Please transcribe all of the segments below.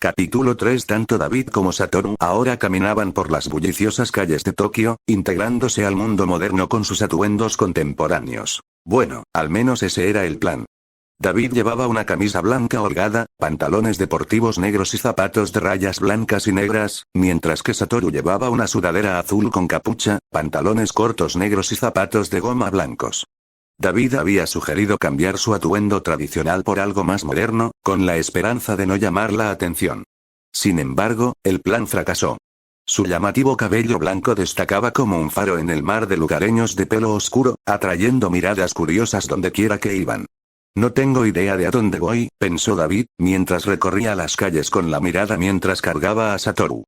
Capítulo 3. Tanto David como Satoru ahora caminaban por las bulliciosas calles de Tokio, integrándose al mundo moderno con sus atuendos contemporáneos. Bueno, al menos ese era el plan. David llevaba una camisa blanca holgada, pantalones deportivos negros y zapatos de rayas blancas y negras, mientras que Satoru llevaba una sudadera azul con capucha, pantalones cortos negros y zapatos de goma blancos. David había sugerido cambiar su atuendo tradicional por algo más moderno, con la esperanza de no llamar la atención. Sin embargo, el plan fracasó. Su llamativo cabello blanco destacaba como un faro en el mar de lugareños de pelo oscuro, atrayendo miradas curiosas donde quiera que iban. No tengo idea de a dónde voy, pensó David, mientras recorría las calles con la mirada mientras cargaba a Satoru.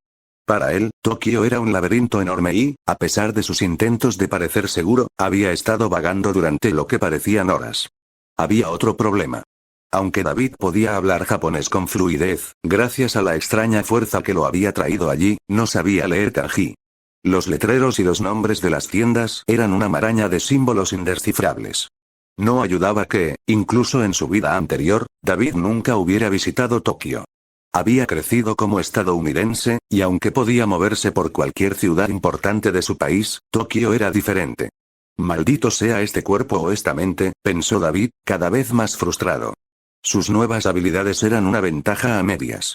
Para él, Tokio era un laberinto enorme y, a pesar de sus intentos de parecer seguro, había estado vagando durante lo que parecían horas. Había otro problema. Aunque David podía hablar japonés con fluidez, gracias a la extraña fuerza que lo había traído allí, no sabía leer kanji. Los letreros y los nombres de las tiendas eran una maraña de símbolos indescifrables. No ayudaba que, incluso en su vida anterior, David nunca hubiera visitado Tokio. Había crecido como estadounidense, y aunque podía moverse por cualquier ciudad importante de su país, Tokio era diferente. Maldito sea este cuerpo o esta mente, pensó David, cada vez más frustrado. Sus nuevas habilidades eran una ventaja a medias.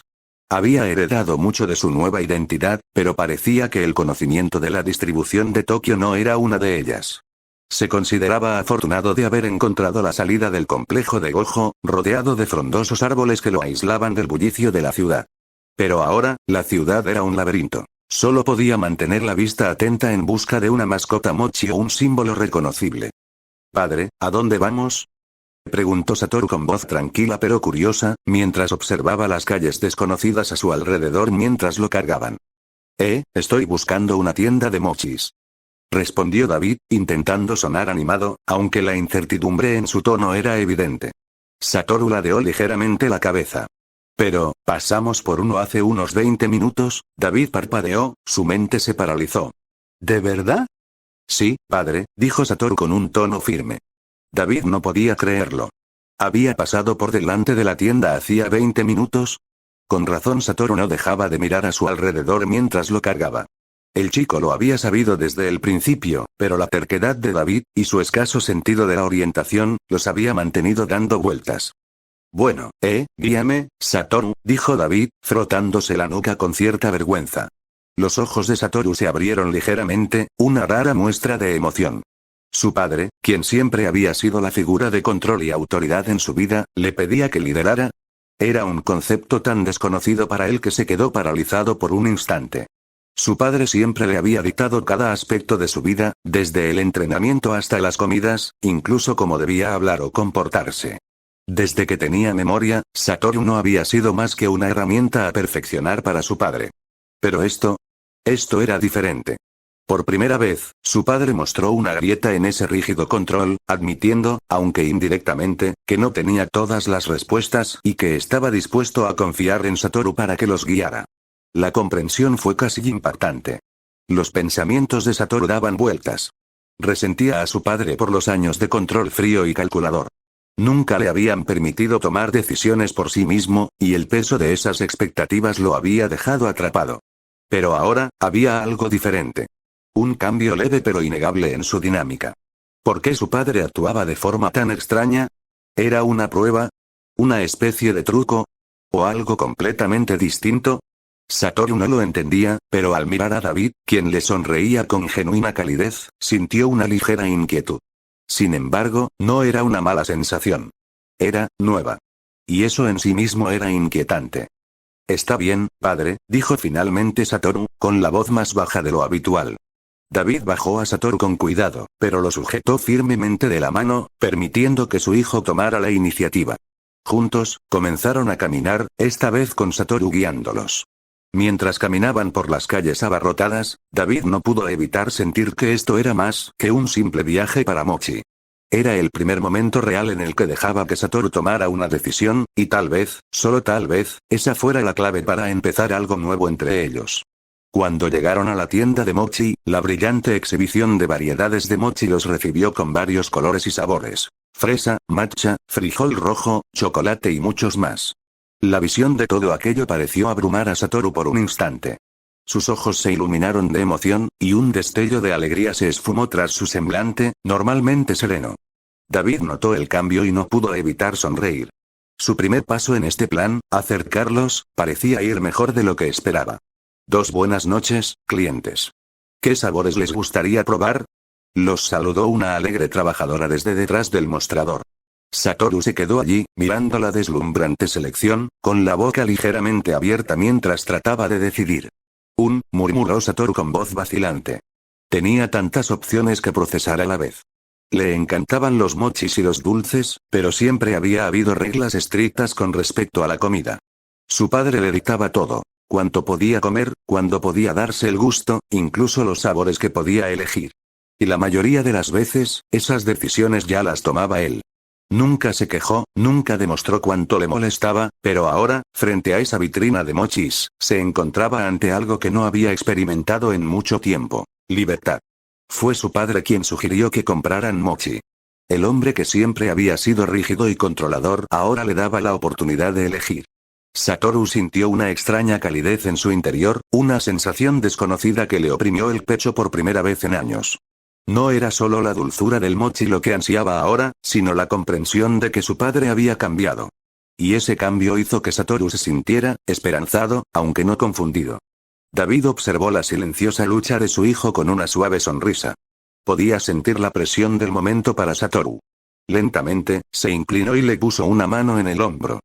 Había heredado mucho de su nueva identidad, pero parecía que el conocimiento de la distribución de Tokio no era una de ellas. Se consideraba afortunado de haber encontrado la salida del complejo de Gojo, rodeado de frondosos árboles que lo aislaban del bullicio de la ciudad. Pero ahora, la ciudad era un laberinto. Solo podía mantener la vista atenta en busca de una mascota mochi o un símbolo reconocible. «Padre, ¿a dónde vamos?», preguntó Satoru con voz tranquila pero curiosa, mientras observaba las calles desconocidas a su alrededor mientras lo cargaban. Estoy buscando una tienda de mochis», respondió David, intentando sonar animado, aunque la incertidumbre en su tono era evidente. Satoru ladeó ligeramente la cabeza. «Pero, pasamos por uno hace unos 20 minutos», David parpadeó, su mente se paralizó. «¿De verdad?». «Sí, padre», dijo Satoru con un tono firme. David no podía creerlo. ¿Había pasado por delante de la tienda hacía 20 minutos? Con razón Satoru no dejaba de mirar a su alrededor mientras lo cargaba. El chico lo había sabido desde el principio, pero la terquedad de David, y su escaso sentido de la orientación, los había mantenido dando vueltas. «Bueno, guíame, Satoru», dijo David, frotándose la nuca con cierta vergüenza. Los ojos de Satoru se abrieron ligeramente, una rara muestra de emoción. Su padre, quien siempre había sido la figura de control y autoridad en su vida, le pedía que liderara. Era un concepto tan desconocido para él que se quedó paralizado por un instante. Su padre siempre le había dictado cada aspecto de su vida, desde el entrenamiento hasta las comidas, incluso cómo debía hablar o comportarse. Desde que tenía memoria, Satoru no había sido más que una herramienta a perfeccionar para su padre. Pero esto era diferente. Por primera vez, su padre mostró una grieta en ese rígido control, admitiendo, aunque indirectamente, que no tenía todas las respuestas y que estaba dispuesto a confiar en Satoru para que los guiara. La comprensión fue casi impactante. Los pensamientos de Satoru daban vueltas. Resentía a su padre por los años de control frío y calculador. Nunca le habían permitido tomar decisiones por sí mismo, y el peso de esas expectativas lo había dejado atrapado. Pero ahora, había algo diferente. Un cambio leve pero innegable en su dinámica. ¿Por qué su padre actuaba de forma tan extraña? ¿Era una prueba? ¿Una especie de truco? ¿O algo completamente distinto? Satoru no lo entendía, pero al mirar a David, quien le sonreía con genuina calidez, sintió una ligera inquietud. Sin embargo, no era una mala sensación. Era nueva. Y eso en sí mismo era inquietante. «Está bien, padre», dijo finalmente Satoru, con la voz más baja de lo habitual. David bajó a Satoru con cuidado, pero lo sujetó firmemente de la mano, permitiendo que su hijo tomara la iniciativa. Juntos, comenzaron a caminar, esta vez con Satoru guiándolos. Mientras caminaban por las calles abarrotadas, David no pudo evitar sentir que esto era más que un simple viaje para Mochi. Era el primer momento real en el que dejaba que Satoru tomara una decisión, y tal vez, solo tal vez, esa fuera la clave para empezar algo nuevo entre ellos. Cuando llegaron a la tienda de mochi, la brillante exhibición de variedades de mochi los recibió con varios colores y sabores. Fresa, matcha, frijol rojo, chocolate y muchos más. La visión de todo aquello pareció abrumar a Satoru por un instante. Sus ojos se iluminaron de emoción, y un destello de alegría se esfumó tras su semblante, normalmente sereno. David notó el cambio y no pudo evitar sonreír. Su primer paso en este plan, acercarlos, parecía ir mejor de lo que esperaba. Buenas noches, clientes. ¿Qué sabores les gustaría probar? Los saludó una alegre trabajadora desde detrás del mostrador. Satoru se quedó allí, mirando la deslumbrante selección, con la boca ligeramente abierta mientras trataba de decidir. Murmuró Satoru con voz vacilante. Tenía tantas opciones que procesar a la vez. Le encantaban los mochis y los dulces, pero siempre había habido reglas estrictas con respecto a la comida. Su padre le dictaba todo: cuánto podía comer, cuándo podía darse el gusto, incluso los sabores que podía elegir. Y la mayoría de las veces, esas decisiones ya las tomaba él. Nunca se quejó, nunca demostró cuánto le molestaba, pero ahora, frente a esa vitrina de mochis, se encontraba ante algo que no había experimentado en mucho tiempo: libertad. Fue su padre quien sugirió que compraran mochi. El hombre que siempre había sido rígido y controlador ahora le daba la oportunidad de elegir. Satoru sintió una extraña calidez en su interior, una sensación desconocida que le oprimió el pecho por primera vez en años. No era solo la dulzura del mochi lo que ansiaba ahora, sino la comprensión de que su padre había cambiado. Y ese cambio hizo que Satoru se sintiera esperanzado, aunque no confundido. David observó la silenciosa lucha de su hijo con una suave sonrisa. Podía sentir la presión del momento para Satoru. Lentamente, se inclinó y le puso una mano en el hombro.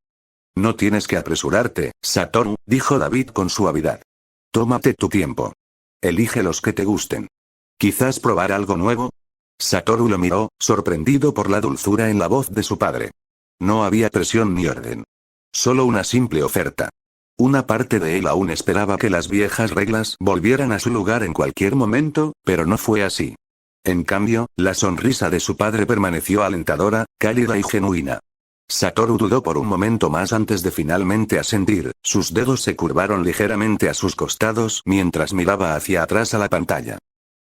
No tienes que apresurarte, Satoru, dijo David con suavidad. Tómate tu tiempo. Elige los que te gusten. ¿Quizás probar algo nuevo? Satoru lo miró, sorprendido por la dulzura en la voz de su padre. No había presión ni orden. Solo una simple oferta. Una parte de él aún esperaba que las viejas reglas volvieran a su lugar en cualquier momento, pero no fue así. En cambio, la sonrisa de su padre permaneció alentadora, cálida y genuina. Satoru dudó por un momento más antes de finalmente asentir, sus dedos se curvaron ligeramente a sus costados mientras miraba hacia atrás a la pantalla.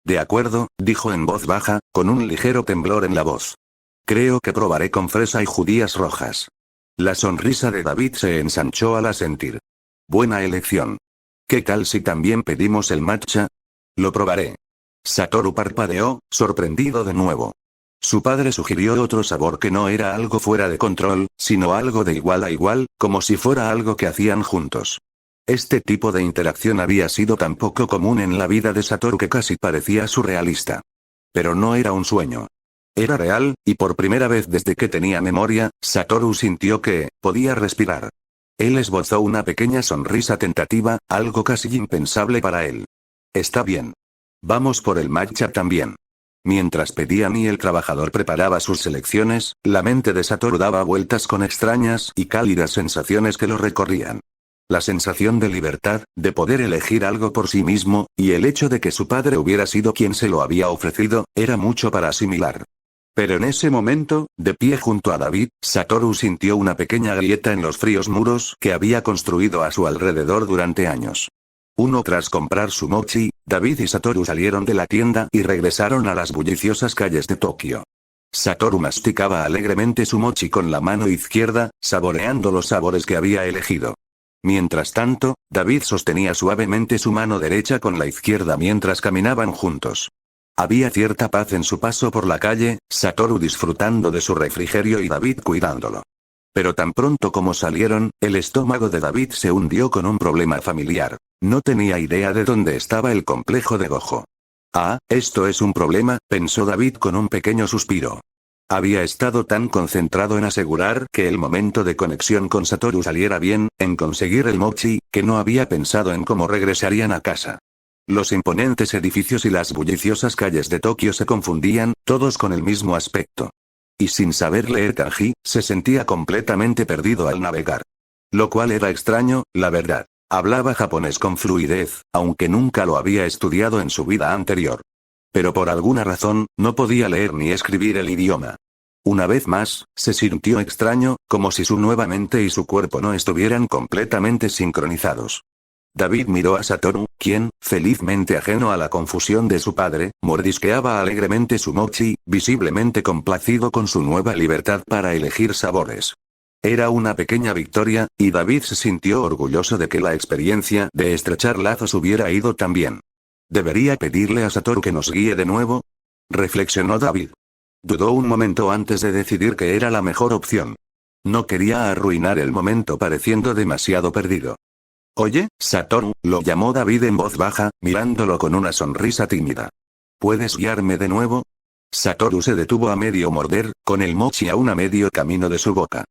De acuerdo, dijo en voz baja, con un ligero temblor en la voz. Creo que probaré con fresa y judías rojas. La sonrisa de David se ensanchó al asentir. Buena elección. ¿Qué tal si también pedimos el matcha? Lo probaré. Satoru parpadeó, sorprendido de nuevo. Su padre sugirió otro sabor que no era algo fuera de control, sino algo de igual a igual, como si fuera algo que hacían juntos. Este tipo de interacción había sido tan poco común en la vida de Satoru que casi parecía surrealista. Pero no era un sueño. Era real, y por primera vez desde que tenía memoria, Satoru sintió que podía respirar. Él esbozó una pequeña sonrisa tentativa, algo casi impensable para él. Está bien. Vamos por el matcha también. Mientras pedían y el trabajador preparaba sus selecciones, la mente de Satoru daba vueltas con extrañas y cálidas sensaciones que lo recorrían. La sensación de libertad, de poder elegir algo por sí mismo, y el hecho de que su padre hubiera sido quien se lo había ofrecido, era mucho para asimilar. Pero en ese momento, de pie junto a David, Satoru sintió una pequeña grieta en los fríos muros que había construido a su alrededor durante años. Tras comprar su mochi, David y Satoru salieron de la tienda y regresaron a las bulliciosas calles de Tokio. Satoru masticaba alegremente su mochi con la mano izquierda, saboreando los sabores que había elegido. Mientras tanto, David sostenía suavemente su mano derecha con la izquierda mientras caminaban juntos. Había cierta paz en su paso por la calle, Satoru disfrutando de su refrigerio y David cuidándolo. Pero tan pronto como salieron, el estómago de David se hundió con un problema familiar. No tenía idea de dónde estaba el complejo de Gojo. Ah, esto es un problema, pensó David con un pequeño suspiro. Había estado tan concentrado en asegurar que el momento de conexión con Satoru saliera bien, en conseguir el mochi, que no había pensado en cómo regresarían a casa. Los imponentes edificios y las bulliciosas calles de Tokio se confundían, todos con el mismo aspecto. Y sin saber leer kanji, se sentía completamente perdido al navegar. Lo cual era extraño, la verdad. Hablaba japonés con fluidez, aunque nunca lo había estudiado en su vida anterior. Pero por alguna razón, no podía leer ni escribir el idioma. Una vez más, se sintió extraño, como si su nueva mente y su cuerpo no estuvieran completamente sincronizados. David miró a Satoru, quien, felizmente ajeno a la confusión de su padre, mordisqueaba alegremente su mochi, visiblemente complacido con su nueva libertad para elegir sabores. Era una pequeña victoria, y David se sintió orgulloso de que la experiencia de estrechar lazos hubiera ido tan bien. ¿Debería pedirle a Satoru que nos guíe de nuevo? Reflexionó David. Dudó un momento antes de decidir que era la mejor opción. No quería arruinar el momento pareciendo demasiado perdido. Oye, Satoru, lo llamó David en voz baja, mirándolo con una sonrisa tímida. ¿Puedes guiarme de nuevo? Satoru se detuvo a medio morder, con el mochi aún a medio camino de su boca.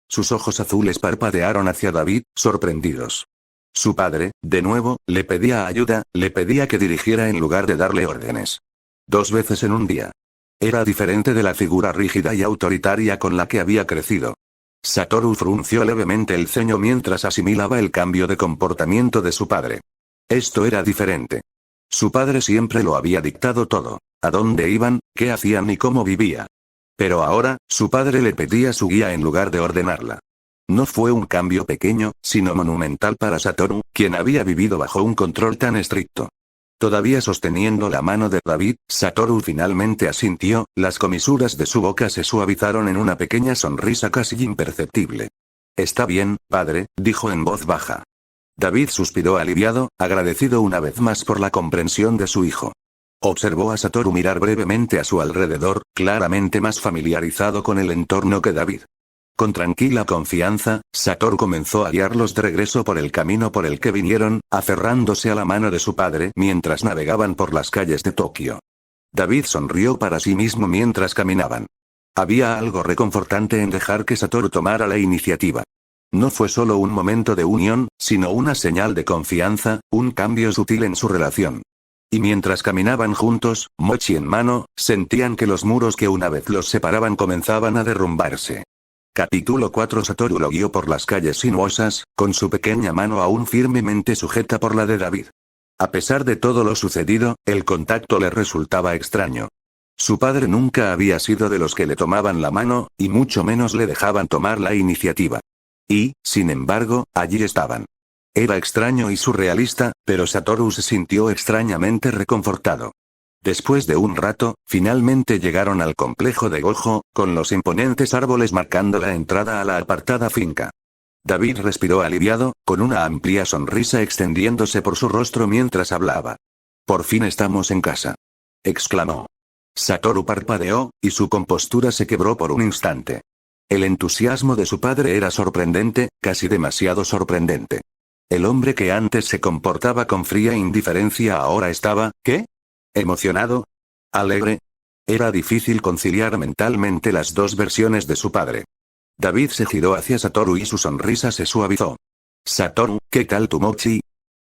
Sus ojos azules parpadearon hacia David, sorprendidos. Su padre, de nuevo, le pedía ayuda, le pedía que dirigiera en lugar de darle órdenes. 2 veces en un día. Era diferente de la figura rígida y autoritaria con la que había crecido. Satoru frunció levemente el ceño mientras asimilaba el cambio de comportamiento de su padre. Esto era diferente. Su padre siempre lo había dictado todo: a dónde iban, qué hacían y cómo vivía. Pero ahora, su padre le pedía su guía en lugar de ordenarla. No fue un cambio pequeño, sino monumental para Satoru, quien había vivido bajo un control tan estricto. Todavía sosteniendo la mano de David, Satoru finalmente asintió, las comisuras de su boca se suavizaron en una pequeña sonrisa casi imperceptible. Está bien, padre, dijo en voz baja. David suspiró aliviado, agradecido una vez más por la comprensión de su hijo. Observó a Satoru mirar brevemente a su alrededor, claramente más familiarizado con el entorno que David. Con tranquila confianza, Satoru comenzó a guiarlos de regreso por el camino por el que vinieron, aferrándose a la mano de su padre mientras navegaban por las calles de Tokio. David sonrió para sí mismo mientras caminaban. Había algo reconfortante en dejar que Satoru tomara la iniciativa. No fue solo un momento de unión, sino una señal de confianza, un cambio sutil en su relación. Y mientras caminaban juntos, mochi en mano, sentían que los muros que una vez los separaban comenzaban a derrumbarse. Capítulo 4. Satoru lo guió por las calles sinuosas, con su pequeña mano aún firmemente sujeta por la de David. A pesar de todo lo sucedido, el contacto le resultaba extraño. Su padre nunca había sido de los que le tomaban la mano, y mucho menos le dejaban tomar la iniciativa. Y, sin embargo, allí estaban. Era extraño y surrealista, pero Satoru se sintió extrañamente reconfortado. Después de un rato, finalmente llegaron al complejo de Gojo, con los imponentes árboles marcando la entrada a la apartada finca. David respiró aliviado, con una amplia sonrisa extendiéndose por su rostro mientras hablaba. «Por fin estamos en casa», exclamó. Satoru parpadeó, y su compostura se quebró por un instante. El entusiasmo de su padre era sorprendente, casi demasiado sorprendente. El hombre que antes se comportaba con fría indiferencia ahora estaba, ¿qué? ¿Emocionado? ¿Alegre? Era difícil conciliar mentalmente las dos versiones de su padre. David se giró hacia Satoru y su sonrisa se suavizó. «Satoru, ¿qué tal tu mochi?»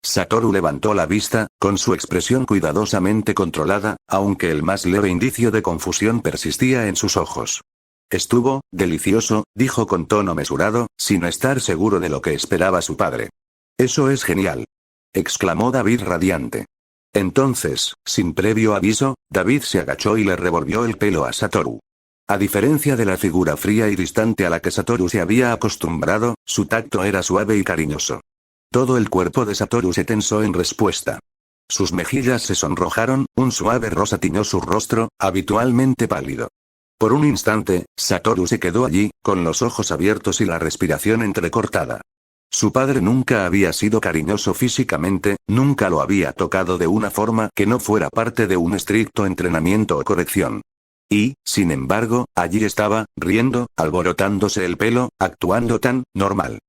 Satoru levantó la vista, con su expresión cuidadosamente controlada, aunque el más leve indicio de confusión persistía en sus ojos. «Estuvo delicioso», dijo con tono mesurado, sin estar seguro de lo que esperaba su padre. «Eso es genial», exclamó David radiante. Entonces, sin previo aviso, David se agachó y le revolvió el pelo a Satoru. A diferencia de la figura fría y distante a la que Satoru se había acostumbrado, su tacto era suave y cariñoso. Todo el cuerpo de Satoru se tensó en respuesta. Sus mejillas se sonrojaron, un suave rosa tiñó su rostro, habitualmente pálido. Por un instante, Satoru se quedó allí, con los ojos abiertos y la respiración entrecortada. Su padre nunca había sido cariñoso físicamente, nunca lo había tocado de una forma que no fuera parte de un estricto entrenamiento o corrección. Y, sin embargo, allí estaba, riendo, alborotándose el pelo, actuando tan normal.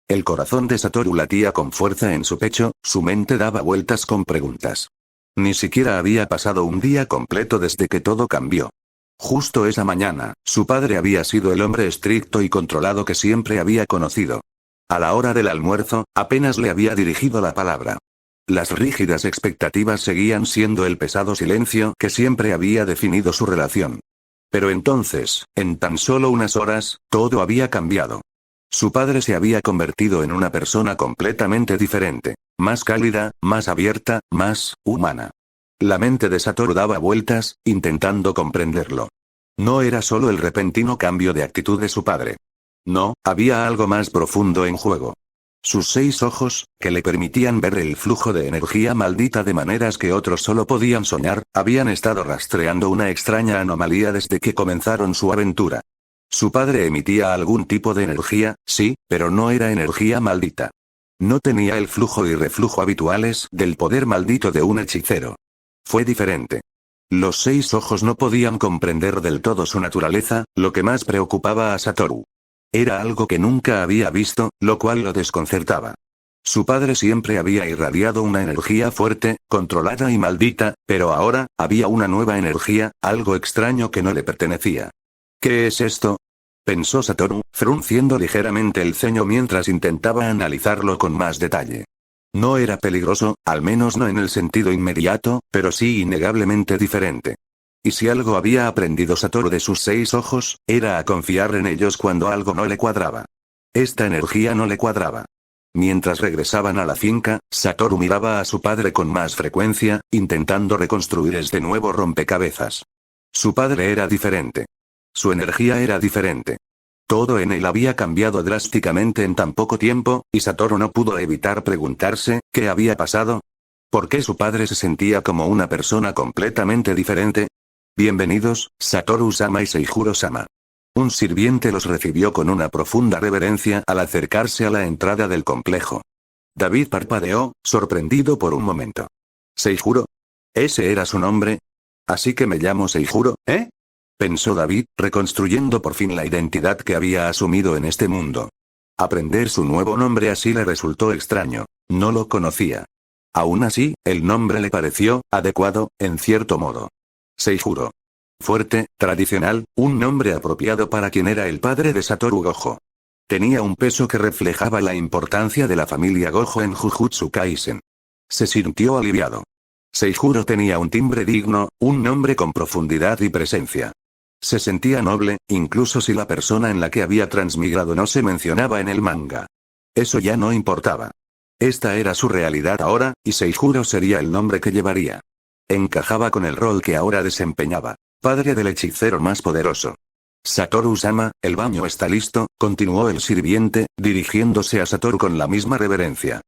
El corazón de Satoru latía con fuerza en su pecho, su mente daba vueltas con preguntas. Ni siquiera había pasado un día completo desde que todo cambió. Justo esa mañana, su padre había sido el hombre estricto y controlado que siempre había conocido. A la hora del almuerzo, apenas le había dirigido la palabra. Las rígidas expectativas seguían siendo el pesado silencio que siempre había definido su relación. Pero entonces, en tan solo unas horas, todo había cambiado. Su padre se había convertido en una persona completamente diferente, más cálida, más abierta, más humana. La mente de Satoru daba vueltas, intentando comprenderlo. No era solo el repentino cambio de actitud de su padre. No, había algo más profundo en juego. Sus 6 ojos, que le permitían ver el flujo de energía maldita de maneras que otros solo podían soñar, habían estado rastreando una extraña anomalía desde que comenzaron su aventura. Su padre emitía algún tipo de energía, sí, pero no era energía maldita. No tenía el flujo y reflujo habituales del poder maldito de un hechicero. Fue diferente. Los 6 ojos no podían comprender del todo su naturaleza, lo que más preocupaba a Satoru. Era algo que nunca había visto, lo cual lo desconcertaba. Su padre siempre había irradiado una energía fuerte, controlada y maldita, pero ahora, había una nueva energía, algo extraño que no le pertenecía. ¿Qué es esto?, pensó Satoru, frunciendo ligeramente el ceño mientras intentaba analizarlo con más detalle. No era peligroso, al menos no en el sentido inmediato, pero sí innegablemente diferente. Y si algo había aprendido Satoru de sus 6 ojos, era a confiar en ellos cuando algo no le cuadraba. Esta energía no le cuadraba. Mientras regresaban a la finca, Satoru miraba a su padre con más frecuencia, intentando reconstruir este nuevo rompecabezas. Su padre era diferente. Su energía era diferente. Todo en él había cambiado drásticamente en tan poco tiempo, y Satoru no pudo evitar preguntarse, ¿qué había pasado? ¿Por qué su padre se sentía como una persona completamente diferente? Bienvenidos, Satoru-sama y Seijuro-sama. Un sirviente los recibió con una profunda reverencia al acercarse a la entrada del complejo. David parpadeó, sorprendido por un momento. ¿Seijuro? ¿Ese era su nombre? Así que me llamo Seijuro, ¿eh? Pensó David, reconstruyendo por fin la identidad que había asumido en este mundo. Aprender su nuevo nombre así le resultó extraño. No lo conocía. Aún así, el nombre le pareció adecuado, en cierto modo. Seijuro. Fuerte, tradicional, un nombre apropiado para quien era el padre de Satoru Gojo. Tenía un peso que reflejaba la importancia de la familia Gojo en Jujutsu Kaisen. Se sintió aliviado. Seijuro tenía un timbre digno, un nombre con profundidad y presencia. Se sentía noble, incluso si la persona en la que había transmigrado no se mencionaba en el manga. Eso ya no importaba. Esta era su realidad ahora, y Seijuro sería el nombre que llevaría. Encajaba con el rol que ahora desempeñaba, padre del hechicero más poderoso. Satoru-sama, el baño está listo, continuó el sirviente, dirigiéndose a Satoru con la misma reverencia.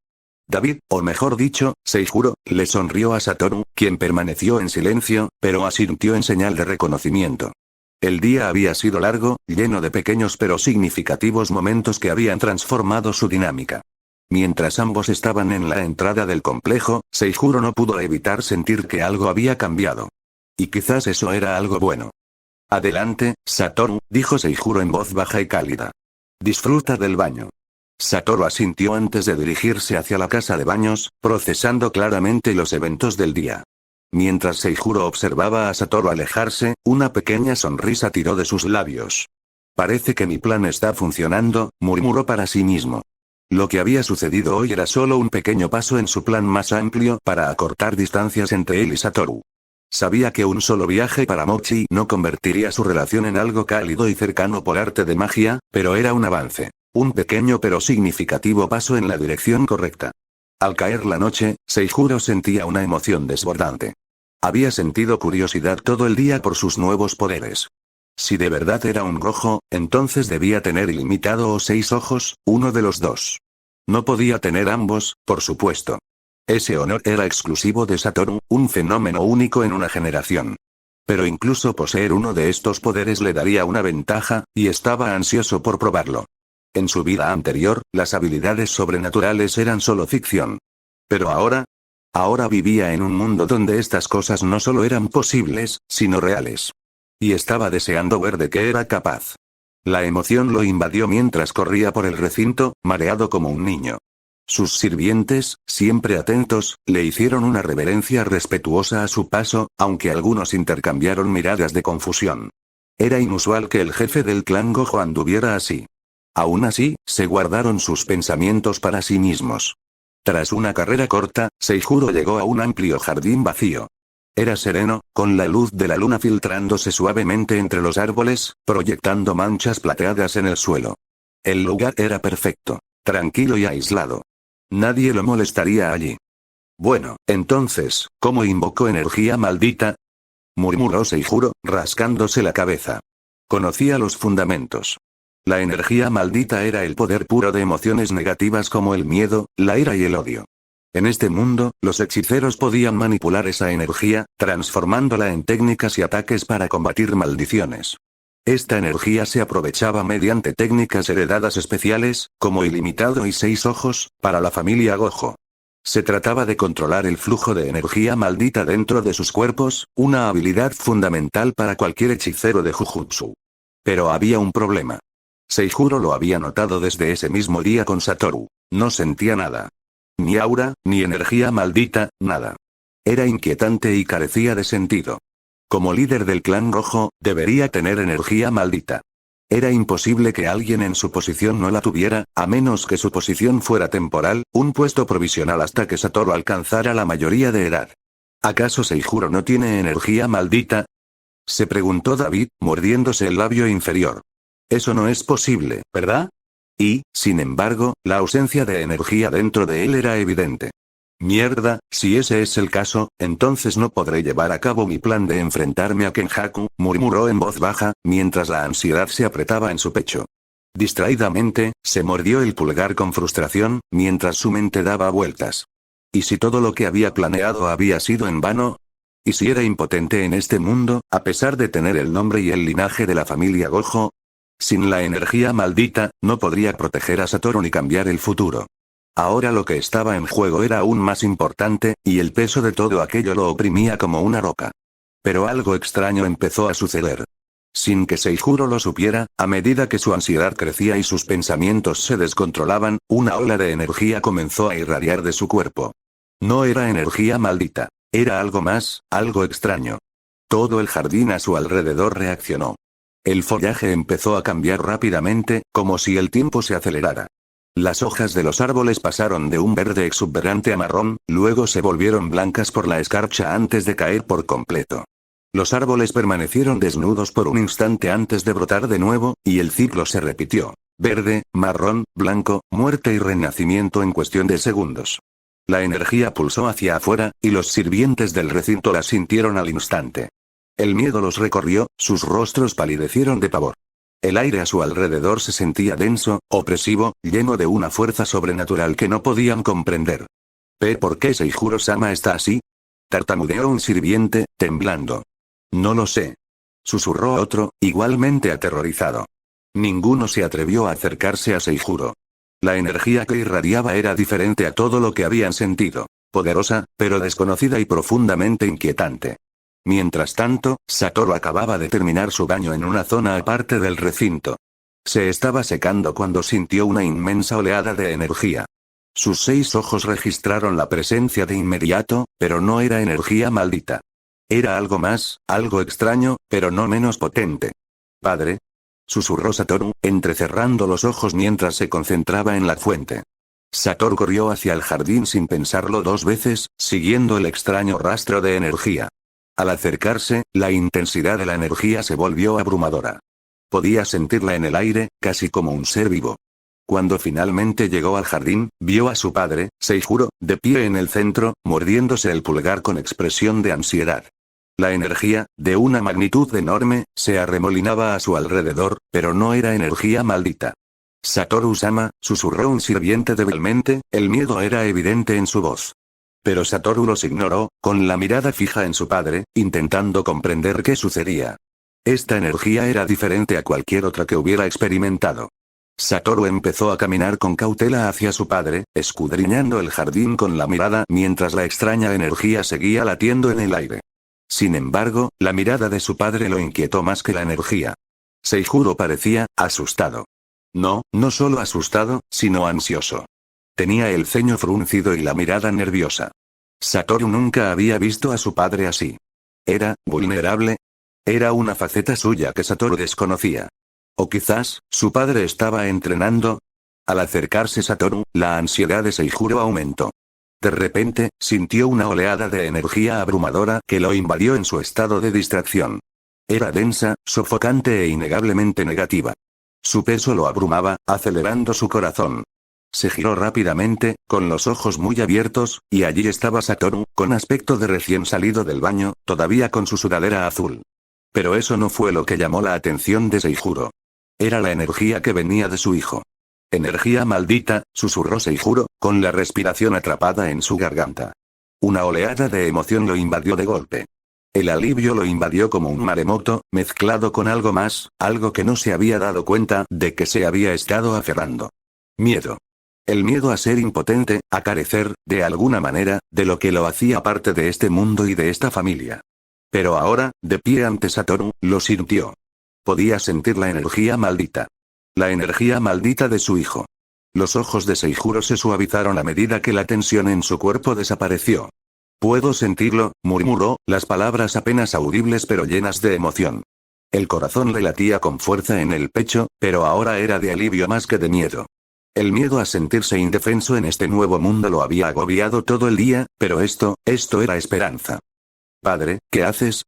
David, o mejor dicho, Seijuro, le sonrió a Satoru, quien permaneció en silencio, pero asintió en señal de reconocimiento. El día había sido largo, lleno de pequeños pero significativos momentos que habían transformado su dinámica. Mientras ambos estaban en la entrada del complejo, Seijuro no pudo evitar sentir que algo había cambiado. Y quizás eso era algo bueno. Adelante, Satoru, dijo Seijuro en voz baja y cálida. Disfruta del baño. Satoru asintió antes de dirigirse hacia la casa de baños, procesando claramente los eventos del día. Mientras Seijuro observaba a Satoru alejarse, una pequeña sonrisa tiró de sus labios. Parece que mi plan está funcionando, murmuró para sí mismo. Lo que había sucedido hoy era solo un pequeño paso en su plan más amplio para acortar distancias entre él y Satoru. Sabía que un solo viaje para Mochi no convertiría su relación en algo cálido y cercano por arte de magia, pero era un avance. Un pequeño pero significativo paso en la dirección correcta. Al caer la noche, Seijuro sentía una emoción desbordante. Había sentido curiosidad todo el día por sus nuevos poderes. Si de verdad era un Gojo, entonces debía tener ilimitado o 6 ojos, uno de los dos. No podía tener ambos, por supuesto. Ese honor era exclusivo de Satoru, un fenómeno único en una generación. Pero incluso poseer uno de estos poderes le daría una ventaja, y estaba ansioso por probarlo. En su vida anterior, las habilidades sobrenaturales eran solo ficción. Pero ahora vivía en un mundo donde estas cosas no solo eran posibles, sino reales. Y estaba deseando ver de qué era capaz. La emoción lo invadió mientras corría por el recinto, mareado como un niño. Sus sirvientes, siempre atentos, le hicieron una reverencia respetuosa a su paso, aunque algunos intercambiaron miradas de confusión. Era inusual que el jefe del clan Gojo anduviera así. Aún así, se guardaron sus pensamientos para sí mismos. Tras una carrera corta, Seijuro llegó a un amplio jardín vacío. Era sereno, con la luz de la luna filtrándose suavemente entre los árboles, proyectando manchas plateadas en el suelo. El lugar era perfecto, tranquilo y aislado. Nadie lo molestaría allí. Bueno, entonces, ¿cómo invocó energía maldita?, murmuró Seijuro, rascándose la cabeza. Conocía los fundamentos. La energía maldita era el poder puro de emociones negativas como el miedo, la ira y el odio. En este mundo, los hechiceros podían manipular esa energía, transformándola en técnicas y ataques para combatir maldiciones. Esta energía se aprovechaba mediante técnicas heredadas especiales, como ilimitado y 6 ojos, para la familia Gojo. Se trataba de controlar el flujo de energía maldita dentro de sus cuerpos, una habilidad fundamental para cualquier hechicero de Jujutsu. Pero había un problema. Seijuro lo había notado desde ese mismo día con Satoru. No sentía nada. Ni aura, ni energía maldita, nada. Era inquietante y carecía de sentido. Como líder del clan rojo, debería tener energía maldita. Era imposible que alguien en su posición no la tuviera, a menos que su posición fuera temporal, un puesto provisional hasta que Satoru alcanzara la mayoría de edad. ¿Acaso Seijuro no tiene energía maldita? Se preguntó David, mordiéndose el labio inferior. Eso no es posible, ¿verdad? Y, sin embargo, la ausencia de energía dentro de él era evidente. Mierda, si ese es el caso, entonces no podré llevar a cabo mi plan de enfrentarme a Kenjaku, murmuró en voz baja, mientras la ansiedad se apretaba en su pecho. Distraídamente, se mordió el pulgar con frustración, mientras su mente daba vueltas. ¿Y si todo lo que había planeado había sido en vano? ¿Y si era impotente en este mundo, a pesar de tener el nombre y el linaje de la familia Gojo? Sin la energía maldita, no podría proteger a Satoru ni cambiar el futuro. Ahora lo que estaba en juego era aún más importante, y el peso de todo aquello lo oprimía como una roca. Pero algo extraño empezó a suceder. Sin que Seijuro lo supiera, a medida que su ansiedad crecía y sus pensamientos se descontrolaban, una ola de energía comenzó a irradiar de su cuerpo. No era energía maldita. Era algo más, algo extraño. Todo el jardín a su alrededor reaccionó. El follaje empezó a cambiar rápidamente, como si el tiempo se acelerara. Las hojas de los árboles pasaron de un verde exuberante a marrón, luego se volvieron blancas por la escarcha antes de caer por completo. Los árboles permanecieron desnudos por un instante antes de brotar de nuevo, y el ciclo se repitió. Verde, marrón, blanco, muerte y renacimiento en cuestión de segundos. La energía pulsó hacia afuera, y los sirvientes del recinto la sintieron al instante. El miedo los recorrió, sus rostros palidecieron de pavor. El aire a su alrededor se sentía denso, opresivo, lleno de una fuerza sobrenatural que no podían comprender. ¿Por qué Seijuro-sama está así? Tartamudeó un sirviente, temblando. No lo sé. Susurró otro, igualmente aterrorizado. Ninguno se atrevió a acercarse a Seijuro. La energía que irradiaba era diferente a todo lo que habían sentido. Poderosa, pero desconocida y profundamente inquietante. Mientras tanto, Satoru acababa de terminar su baño en una zona aparte del recinto. Se estaba secando cuando sintió una inmensa oleada de energía. Sus 6 ojos registraron la presencia de inmediato, pero no era energía maldita. Era algo más, algo extraño, pero no menos potente. «Padre», susurró Satoru, entrecerrando los ojos mientras se concentraba en la fuente. Satoru corrió hacia el jardín sin pensarlo 2 veces, siguiendo el extraño rastro de energía. Al acercarse, la intensidad de la energía se volvió abrumadora. Podía sentirla en el aire, casi como un ser vivo. Cuando finalmente llegó al jardín, vio a su padre, Seijuro, de pie en el centro, mordiéndose el pulgar con expresión de ansiedad. La energía, de una magnitud enorme, se arremolinaba a su alrededor, pero no era energía maldita. «Satoru-sama», susurró un sirviente débilmente, el miedo era evidente en su voz. Pero Satoru los ignoró, con la mirada fija en su padre, intentando comprender qué sucedía. Esta energía era diferente a cualquier otra que hubiera experimentado. Satoru empezó a caminar con cautela hacia su padre, escudriñando el jardín con la mirada mientras la extraña energía seguía latiendo en el aire. Sin embargo, la mirada de su padre lo inquietó más que la energía. Seijuro parecía asustado. No solo asustado, sino ansioso. Tenía el ceño fruncido y la mirada nerviosa. Satoru nunca había visto a su padre así. ¿Era vulnerable? Era una faceta suya que Satoru desconocía. O quizás, su padre estaba entrenando. Al acercarse Satoru, la ansiedad de Seijuro aumentó. De repente, sintió una oleada de energía abrumadora que lo invadió en su estado de distracción. Era densa, sofocante e innegablemente negativa. Su peso lo abrumaba, acelerando su corazón. Se giró rápidamente, con los ojos muy abiertos, y allí estaba Satoru, con aspecto de recién salido del baño, todavía con su sudadera azul. Pero eso no fue lo que llamó la atención de Seijuro. Era la energía que venía de su hijo. «Energía maldita», susurró Seijuro, con la respiración atrapada en su garganta. Una oleada de emoción lo invadió de golpe. El alivio lo invadió como un maremoto, mezclado con algo más, algo que no se había dado cuenta de que se había estado aferrando. Miedo. El miedo a ser impotente, a carecer, de alguna manera, de lo que lo hacía parte de este mundo y de esta familia. Pero ahora, de pie ante Satoru, lo sintió. Podía sentir la energía maldita. La energía maldita de su hijo. Los ojos de Seijuro se suavizaron a medida que la tensión en su cuerpo desapareció. Puedo sentirlo, murmuró, las palabras apenas audibles pero llenas de emoción. El corazón le latía con fuerza en el pecho, pero ahora era de alivio más que de miedo. El miedo a sentirse indefenso en este nuevo mundo lo había agobiado todo el día, pero esto era esperanza. «Padre, ¿qué haces?»,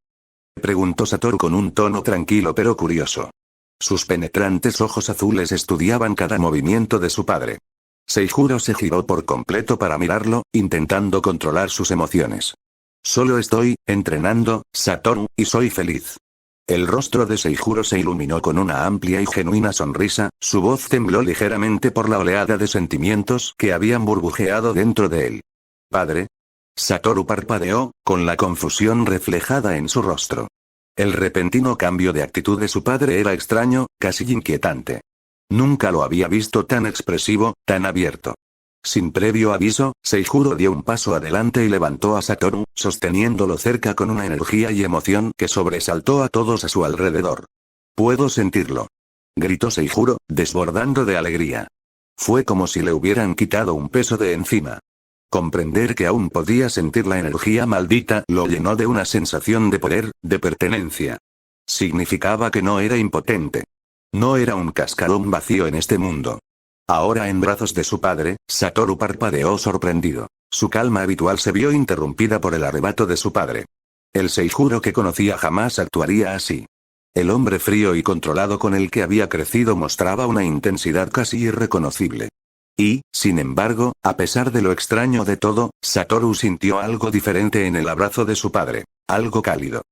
preguntó Satoru con un tono tranquilo pero curioso. Sus penetrantes ojos azules estudiaban cada movimiento de su padre. Seijuro se giró por completo para mirarlo, intentando controlar sus emociones. «Solo estoy entrenando, Satoru, y soy feliz». El rostro de Seijuro se iluminó con una amplia y genuina sonrisa, su voz tembló ligeramente por la oleada de sentimientos que habían burbujeado dentro de él. «¿Padre?». Satoru parpadeó, con la confusión reflejada en su rostro. El repentino cambio de actitud de su padre era extraño, casi inquietante. Nunca lo había visto tan expresivo, tan abierto. Sin previo aviso, Seijuro dio un paso adelante y levantó a Satoru, sosteniéndolo cerca con una energía y emoción que sobresaltó a todos a su alrededor. «Puedo sentirlo», gritó Seijuro, desbordando de alegría. Fue como si le hubieran quitado un peso de encima. Comprender que aún podía sentir la energía maldita lo llenó de una sensación de poder, de pertenencia. Significaba que no era impotente. No era un cascarón vacío en este mundo. Ahora en brazos de su padre, Satoru parpadeó sorprendido. Su calma habitual se vio interrumpida por el arrebato de su padre. El Seijuro que conocía jamás actuaría así. El hombre frío y controlado con el que había crecido mostraba una intensidad casi irreconocible. Y, sin embargo, a pesar de lo extraño de todo, Satoru sintió algo diferente en el abrazo de su padre, algo cálido.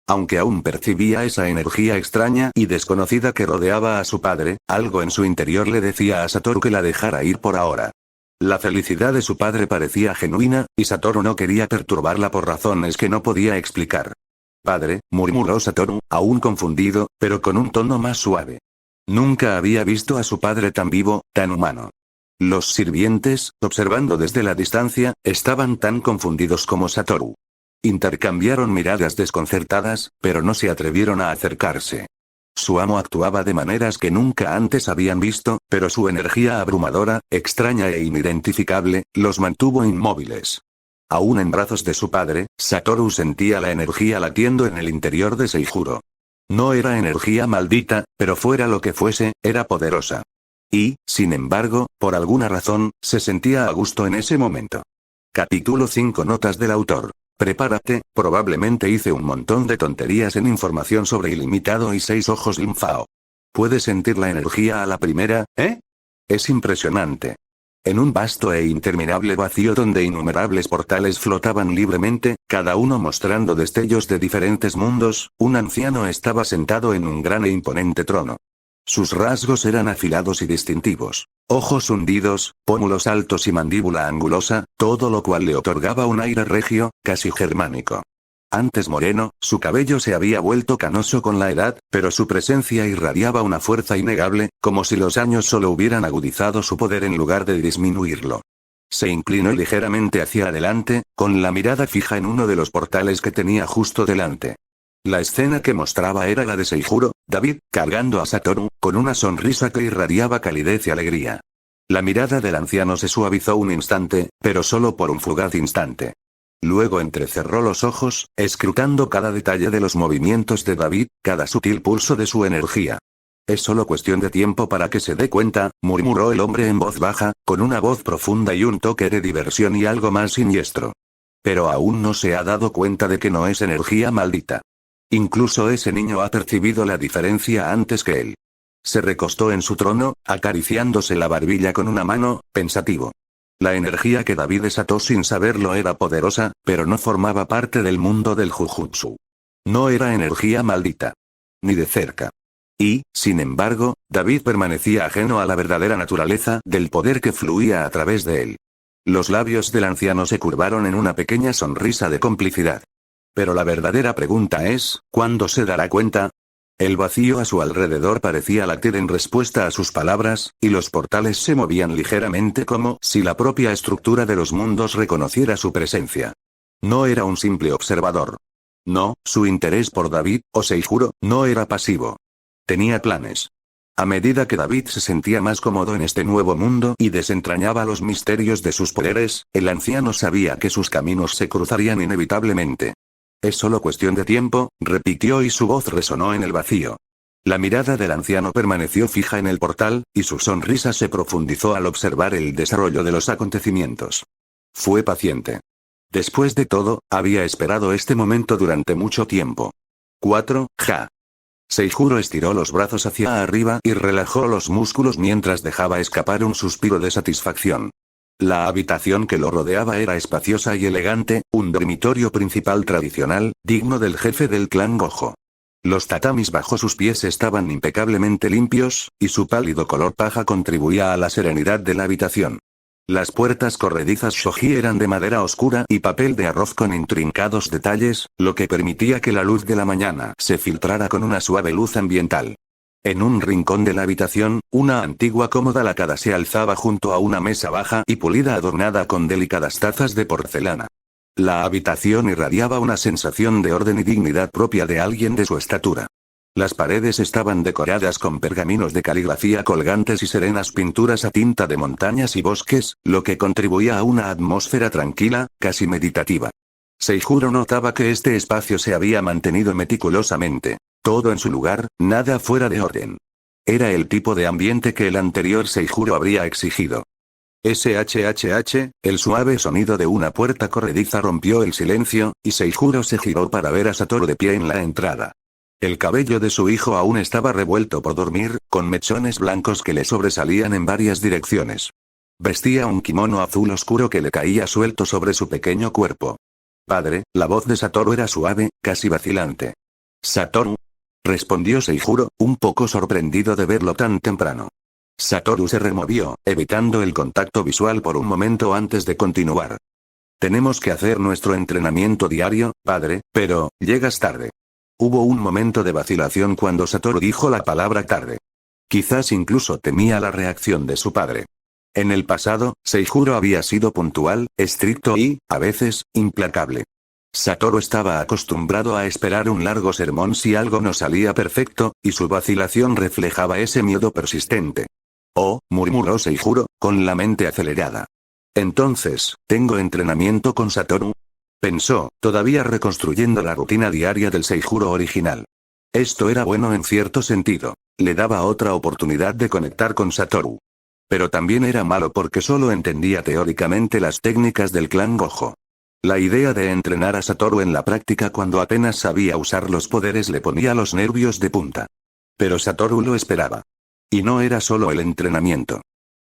Aunque aún percibía esa energía extraña y desconocida que rodeaba a su padre, algo en su interior le decía a Satoru que la dejara ir por ahora. La felicidad de su padre parecía genuina, y Satoru no quería perturbarla por razones que no podía explicar. «Padre», murmuró Satoru, aún confundido, pero con un tono más suave. Nunca había visto a su padre tan vivo, tan humano. Los sirvientes, observando desde la distancia, estaban tan confundidos como Satoru. Intercambiaron miradas desconcertadas, pero no se atrevieron a acercarse. Su amo actuaba de maneras que nunca antes habían visto, pero su energía abrumadora, extraña e inidentificable, los mantuvo inmóviles. Aún en brazos de su padre, Satoru sentía la energía latiendo en el interior de Seijuro. No era energía maldita, pero fuera lo que fuese, era poderosa. Y, sin embargo, por alguna razón, se sentía a gusto en ese momento. Capítulo 5 Notas del autor. Prepárate, probablemente hice un montón de tonterías en información sobre ilimitado y 6 ojos linfao. ¿Puedes sentir la energía a la primera, eh? Es impresionante. En un vasto e interminable vacío donde innumerables portales flotaban libremente, cada uno mostrando destellos de diferentes mundos, un anciano estaba sentado en un gran e imponente trono. Sus rasgos eran afilados y distintivos. Ojos hundidos, pómulos altos y mandíbula angulosa, todo lo cual le otorgaba un aire regio, casi germánico. Antes moreno, su cabello se había vuelto canoso con la edad, pero su presencia irradiaba una fuerza innegable, como si los años solo hubieran agudizado su poder en lugar de disminuirlo. Se inclinó ligeramente hacia adelante, con la mirada fija en uno de los portales que tenía justo delante. La escena que mostraba era la de Seijuro, David, cargando a Satoru, con una sonrisa que irradiaba calidez y alegría. La mirada del anciano se suavizó un instante, pero solo por un fugaz instante. Luego entrecerró los ojos, escrutando cada detalle de los movimientos de David, cada sutil pulso de su energía. «Es solo cuestión de tiempo para que se dé cuenta», murmuró el hombre en voz baja, con una voz profunda y un toque de diversión y algo más siniestro. «Pero aún no se ha dado cuenta de que no es energía maldita. Incluso ese niño ha percibido la diferencia antes que él». Se recostó en su trono, acariciándose la barbilla con una mano, pensativo. La energía que David desató sin saberlo era poderosa, pero no formaba parte del mundo del Jujutsu. No era energía maldita. Ni de cerca. Y, sin embargo, David permanecía ajeno a la verdadera naturaleza del poder que fluía a través de él. Los labios del anciano se curvaron en una pequeña sonrisa de complicidad. Pero la verdadera pregunta es, ¿cuándo se dará cuenta? El vacío a su alrededor parecía latir en respuesta a sus palabras, y los portales se movían ligeramente como si la propia estructura de los mundos reconociera su presencia. No era un simple observador. No, su interés por David, o Seijuro, no era pasivo. Tenía planes. A medida que David se sentía más cómodo en este nuevo mundo y desentrañaba los misterios de sus poderes, el anciano sabía que sus caminos se cruzarían inevitablemente. Es solo cuestión de tiempo, repitió y su voz resonó en el vacío. La mirada del anciano permaneció fija en el portal, y su sonrisa se profundizó al observar el desarrollo de los acontecimientos. Fue paciente. Después de todo, había esperado este momento durante mucho tiempo. 4. Ja. Seijuro estiró los brazos hacia arriba y relajó los músculos mientras dejaba escapar un suspiro de satisfacción. La habitación que lo rodeaba era espaciosa y elegante, un dormitorio principal tradicional, digno del jefe del clan Gojo. Los tatamis bajo sus pies estaban impecablemente limpios, y su pálido color paja contribuía a la serenidad de la habitación. Las puertas corredizas shoji eran de madera oscura y papel de arroz con intrincados detalles, lo que permitía que la luz de la mañana se filtrara con una suave luz ambiental. En un rincón de la habitación, una antigua cómoda lacada se alzaba junto a una mesa baja y pulida adornada con delicadas tazas de porcelana. La habitación irradiaba una sensación de orden y dignidad propia de alguien de su estatura. Las paredes estaban decoradas con pergaminos de caligrafía colgantes y serenas pinturas a tinta de montañas y bosques, lo que contribuía a una atmósfera tranquila, casi meditativa. Seijuro notaba que este espacio se había mantenido meticulosamente. Todo en su lugar, nada fuera de orden. Era el tipo de ambiente que el anterior Seijuro habría exigido. SHHH, el suave sonido de una puerta corrediza rompió el silencio, y Seijuro se giró para ver a Satoru de pie en la entrada. El cabello de su hijo aún estaba revuelto por dormir, con mechones blancos que le sobresalían en varias direcciones. Vestía un kimono azul oscuro que le caía suelto sobre su pequeño cuerpo. Padre, la voz de Satoru era suave, casi vacilante. Satoru, respondió Seijuro, un poco sorprendido de verlo tan temprano. Satoru se removió, evitando el contacto visual por un momento antes de continuar. Tenemos que hacer nuestro entrenamiento diario, padre, pero, llegas tarde. Hubo un momento de vacilación cuando Satoru dijo la palabra tarde. Quizás incluso temía la reacción de su padre. En el pasado, Seijuro había sido puntual, estricto y, a veces, implacable. Satoru estaba acostumbrado a esperar un largo sermón si algo no salía perfecto, y su vacilación reflejaba ese miedo persistente. Oh, murmuró Seijuro, con la mente acelerada. Entonces, ¿tengo entrenamiento con Satoru? Pensó, todavía reconstruyendo la rutina diaria del Seijuro original. Esto era bueno en cierto sentido. Le daba otra oportunidad de conectar con Satoru. Pero también era malo porque solo entendía teóricamente las técnicas del clan Gojo. La idea de entrenar a Satoru en la práctica cuando apenas sabía usar los poderes le ponía los nervios de punta. Pero Satoru lo esperaba. Y no era solo el entrenamiento.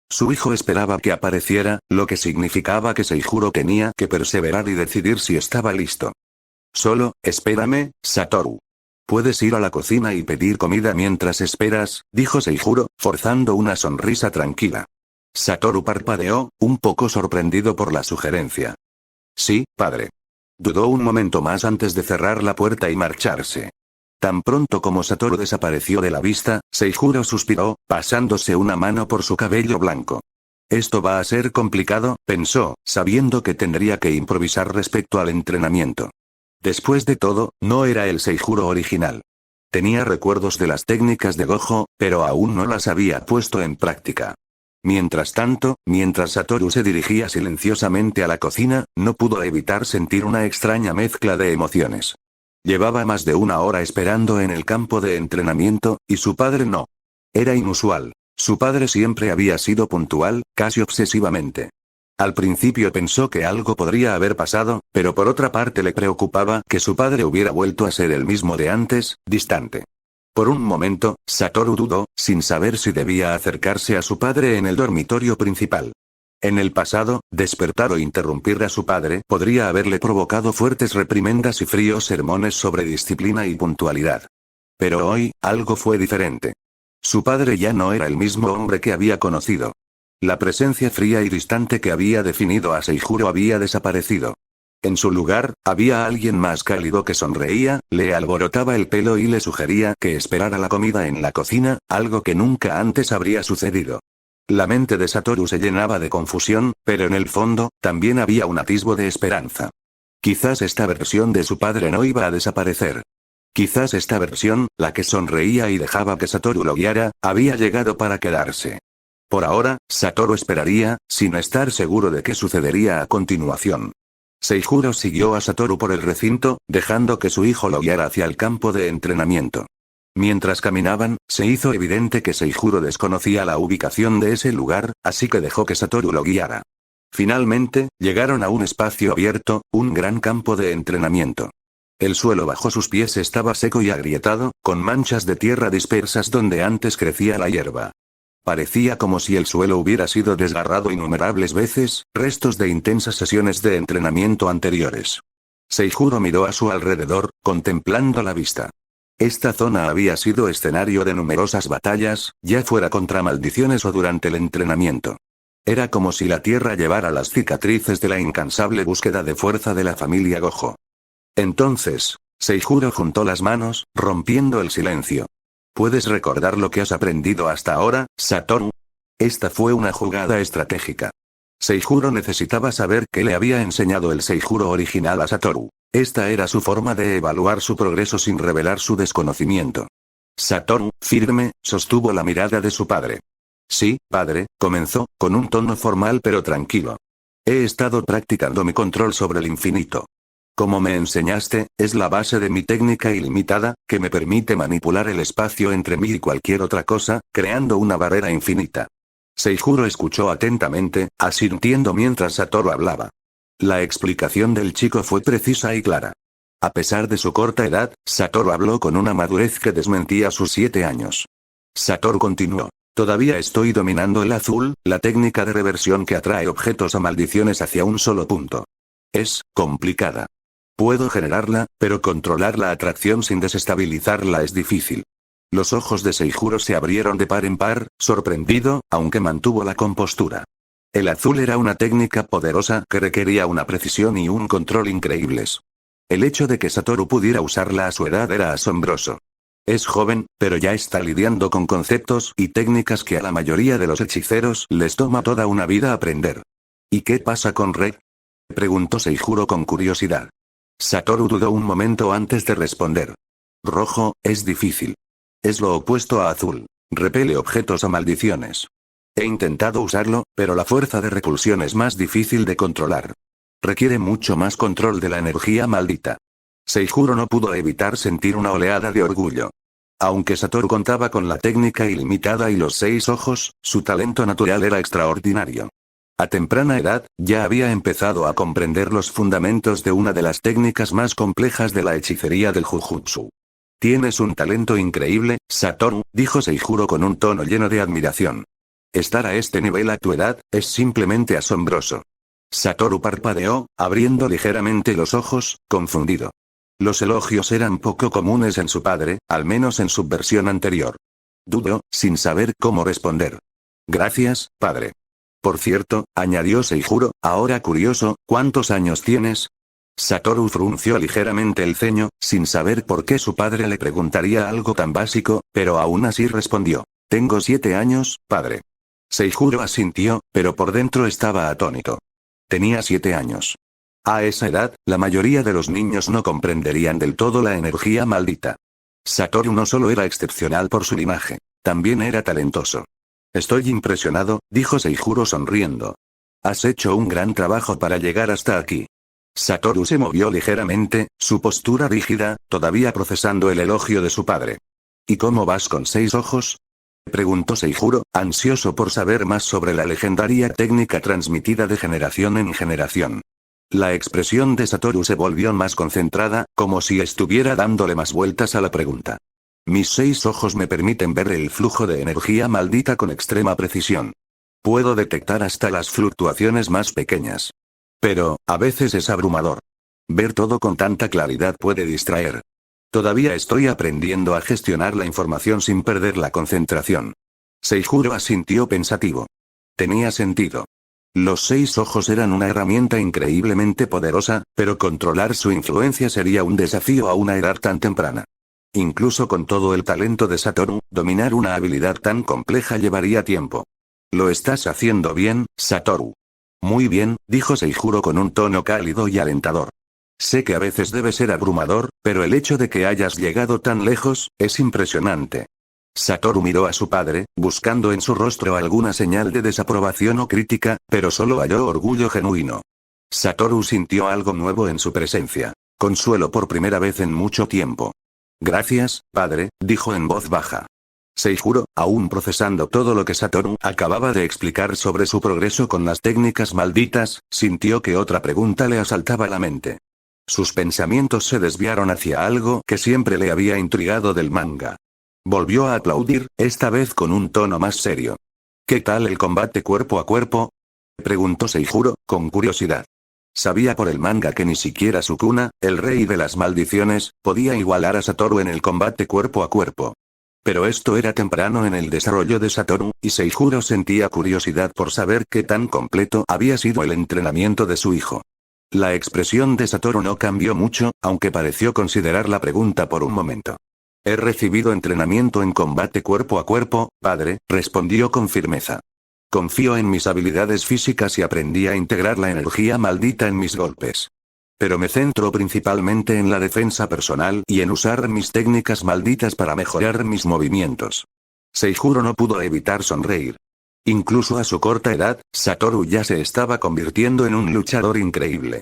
Su hijo esperaba que apareciera, lo que significaba que Seijuro tenía que perseverar y decidir si estaba listo. Solo, espérame, Satoru. Puedes ir a la cocina y pedir comida mientras esperas, dijo Seijuro, forzando una sonrisa tranquila. Satoru parpadeó, un poco sorprendido por la sugerencia. Sí, padre. Dudó un momento más antes de cerrar la puerta y marcharse. Tan pronto como Satoru desapareció de la vista, Seijuro suspiró, pasándose una mano por su cabello blanco. Esto va a ser complicado, pensó, sabiendo que tendría que improvisar respecto al entrenamiento. Después de todo, no era el Seijuro original. Tenía recuerdos de las técnicas de Gojo, pero aún no las había puesto en práctica. Mientras tanto, mientras Satoru se dirigía silenciosamente a la cocina, no pudo evitar sentir una extraña mezcla de emociones. Llevaba más de una hora esperando en el campo de entrenamiento, y su padre no. Era inusual. Su padre siempre había sido puntual, casi obsesivamente. Al principio pensó que algo podría haber pasado, pero por otra parte le preocupaba que su padre hubiera vuelto a ser el mismo de antes, distante. Por un momento, Satoru dudó, sin saber si debía acercarse a su padre en el dormitorio principal. En el pasado, despertar o interrumpir a su padre podría haberle provocado fuertes reprimendas y fríos sermones sobre disciplina y puntualidad. Pero hoy, algo fue diferente. Su padre ya no era el mismo hombre que había conocido. La presencia fría y distante que había definido a Seijuro había desaparecido. En su lugar, había alguien más cálido que sonreía, le alborotaba el pelo y le sugería que esperara la comida en la cocina, algo que nunca antes habría sucedido. La mente de Satoru se llenaba de confusión, pero en el fondo, también había un atisbo de esperanza. Quizás esta versión de su padre no iba a desaparecer. Quizás esta versión, la que sonreía y dejaba que Satoru lo guiara, había llegado para quedarse. Por ahora, Satoru esperaría, sin estar seguro de qué sucedería a continuación. Seijuro siguió a Satoru por el recinto, dejando que su hijo lo guiara hacia el campo de entrenamiento. Mientras caminaban, se hizo evidente que Seijuro desconocía la ubicación de ese lugar, así que dejó que Satoru lo guiara. Finalmente, llegaron a un espacio abierto, un gran campo de entrenamiento. El suelo bajo sus pies estaba seco y agrietado, con manchas de tierra dispersas donde antes crecía la hierba. Parecía como si el suelo hubiera sido desgarrado innumerables veces, restos de intensas sesiones de entrenamiento anteriores. Seijuro miró a su alrededor, contemplando la vista. Esta zona había sido escenario de numerosas batallas, ya fuera contra maldiciones o durante el entrenamiento. Era como si la tierra llevara las cicatrices de la incansable búsqueda de fuerza de la familia Gojo. Entonces, Seijuro juntó las manos, rompiendo el silencio. ¿Puedes recordar lo que has aprendido hasta ahora, Satoru? Esta fue una jugada estratégica. Seijuro necesitaba saber qué le había enseñado el Seijuro original a Satoru. Esta era su forma de evaluar su progreso sin revelar su desconocimiento. Satoru, firme, sostuvo la mirada de su padre. Sí, padre, comenzó, con un tono formal pero tranquilo. He estado practicando mi control sobre el infinito. Como me enseñaste, es la base de mi técnica ilimitada, que me permite manipular el espacio entre mí y cualquier otra cosa, creando una barrera infinita. Seijuro escuchó atentamente, asintiendo mientras Satoru hablaba. La explicación del chico fue precisa y clara. A pesar de su corta edad, Satoru habló con una madurez que desmentía sus 7 años. Satoru continuó. Todavía estoy dominando el azul, la técnica de reversión que atrae objetos o maldiciones hacia un solo punto. Es complicada. Puedo generarla, pero controlar la atracción sin desestabilizarla es difícil. Los ojos de Seijuro se abrieron de par en par, sorprendido, aunque mantuvo la compostura. El azul era una técnica poderosa que requería una precisión y un control increíbles. El hecho de que Satoru pudiera usarla a su edad era asombroso. Es joven, pero ya está lidiando con conceptos y técnicas que a la mayoría de los hechiceros les toma toda una vida aprender. ¿Y qué pasa con Red? Preguntó Seijuro con curiosidad. Satoru dudó un momento antes de responder. Rojo, es difícil. Es lo opuesto a azul. Repele objetos o maldiciones. He intentado usarlo, pero la fuerza de repulsión es más difícil de controlar. Requiere mucho más control de la energía maldita. Seijuro no pudo evitar sentir una oleada de orgullo. Aunque Satoru contaba con la técnica ilimitada y los 6 ojos, su talento natural era extraordinario. A temprana edad, ya había empezado a comprender los fundamentos de una de las técnicas más complejas de la hechicería del Jujutsu. Tienes un talento increíble, Satoru, dijo Seijuro con un tono lleno de admiración. Estar a este nivel a tu edad, es simplemente asombroso. Satoru parpadeó, abriendo ligeramente los ojos, confundido. Los elogios eran poco comunes en su padre, al menos en su versión anterior. Dudó, sin saber cómo responder. Gracias, padre. Por cierto, añadió Seijuro, ahora curioso, ¿cuántos años tienes? Satoru frunció ligeramente el ceño, sin saber por qué su padre le preguntaría algo tan básico, pero aún así respondió. Tengo 7 años, padre. Seijuro asintió, pero por dentro estaba atónito. Tenía 7 años. A esa edad, la mayoría de los niños no comprenderían del todo la energía maldita. Satoru no solo era excepcional por su linaje, también era talentoso. Estoy impresionado, dijo Seijuro sonriendo. Has hecho un gran trabajo para llegar hasta aquí. Satoru se movió ligeramente, su postura rígida, todavía procesando el elogio de su padre. ¿Y cómo vas con 6 ojos? Preguntó Seijuro, ansioso por saber más sobre la legendaria técnica transmitida de generación en generación. La expresión de Satoru se volvió más concentrada, como si estuviera dándole más vueltas a la pregunta. Mis 6 ojos me permiten ver el flujo de energía maldita con extrema precisión. Puedo detectar hasta las fluctuaciones más pequeñas. Pero, a veces es abrumador. Ver todo con tanta claridad puede distraer. Todavía estoy aprendiendo a gestionar la información sin perder la concentración. Seijuro asintió pensativo. Tenía sentido. Los 6 ojos eran una herramienta increíblemente poderosa, pero controlar su influencia sería un desafío a una edad tan temprana. Incluso con todo el talento de Satoru, dominar una habilidad tan compleja llevaría tiempo. Lo estás haciendo bien, Satoru. Muy bien, dijo Seijuro con un tono cálido y alentador. Sé que a veces debe ser abrumador, pero el hecho de que hayas llegado tan lejos, es impresionante. Satoru miró a su padre, buscando en su rostro alguna señal de desaprobación o crítica, pero solo halló orgullo genuino. Satoru sintió algo nuevo en su presencia. Consuelo por primera vez en mucho tiempo. Gracias, padre, dijo en voz baja. Seijuro, aún procesando todo lo que Satoru acababa de explicar sobre su progreso con las técnicas malditas, sintió que otra pregunta le asaltaba la mente. Sus pensamientos se desviaron hacia algo que siempre le había intrigado del manga. Volvió a aplaudir, esta vez con un tono más serio. ¿Qué tal el combate cuerpo a cuerpo? Preguntó Seijuro, con curiosidad. Sabía por el manga que ni siquiera Sukuna, el rey de las maldiciones, podía igualar a Satoru en el combate cuerpo a cuerpo. Pero esto era temprano en el desarrollo de Satoru, y Seijuro sentía curiosidad por saber qué tan completo había sido el entrenamiento de su hijo. La expresión de Satoru no cambió mucho, aunque pareció considerar la pregunta por un momento. He recibido entrenamiento en combate cuerpo a cuerpo, padre, respondió con firmeza. Confío en mis habilidades físicas y aprendí a integrar la energía maldita en mis golpes. Pero me centro principalmente en la defensa personal y en usar mis técnicas malditas para mejorar mis movimientos. Seijuro no pudo evitar sonreír. Incluso a su corta edad, Satoru ya se estaba convirtiendo en un luchador increíble.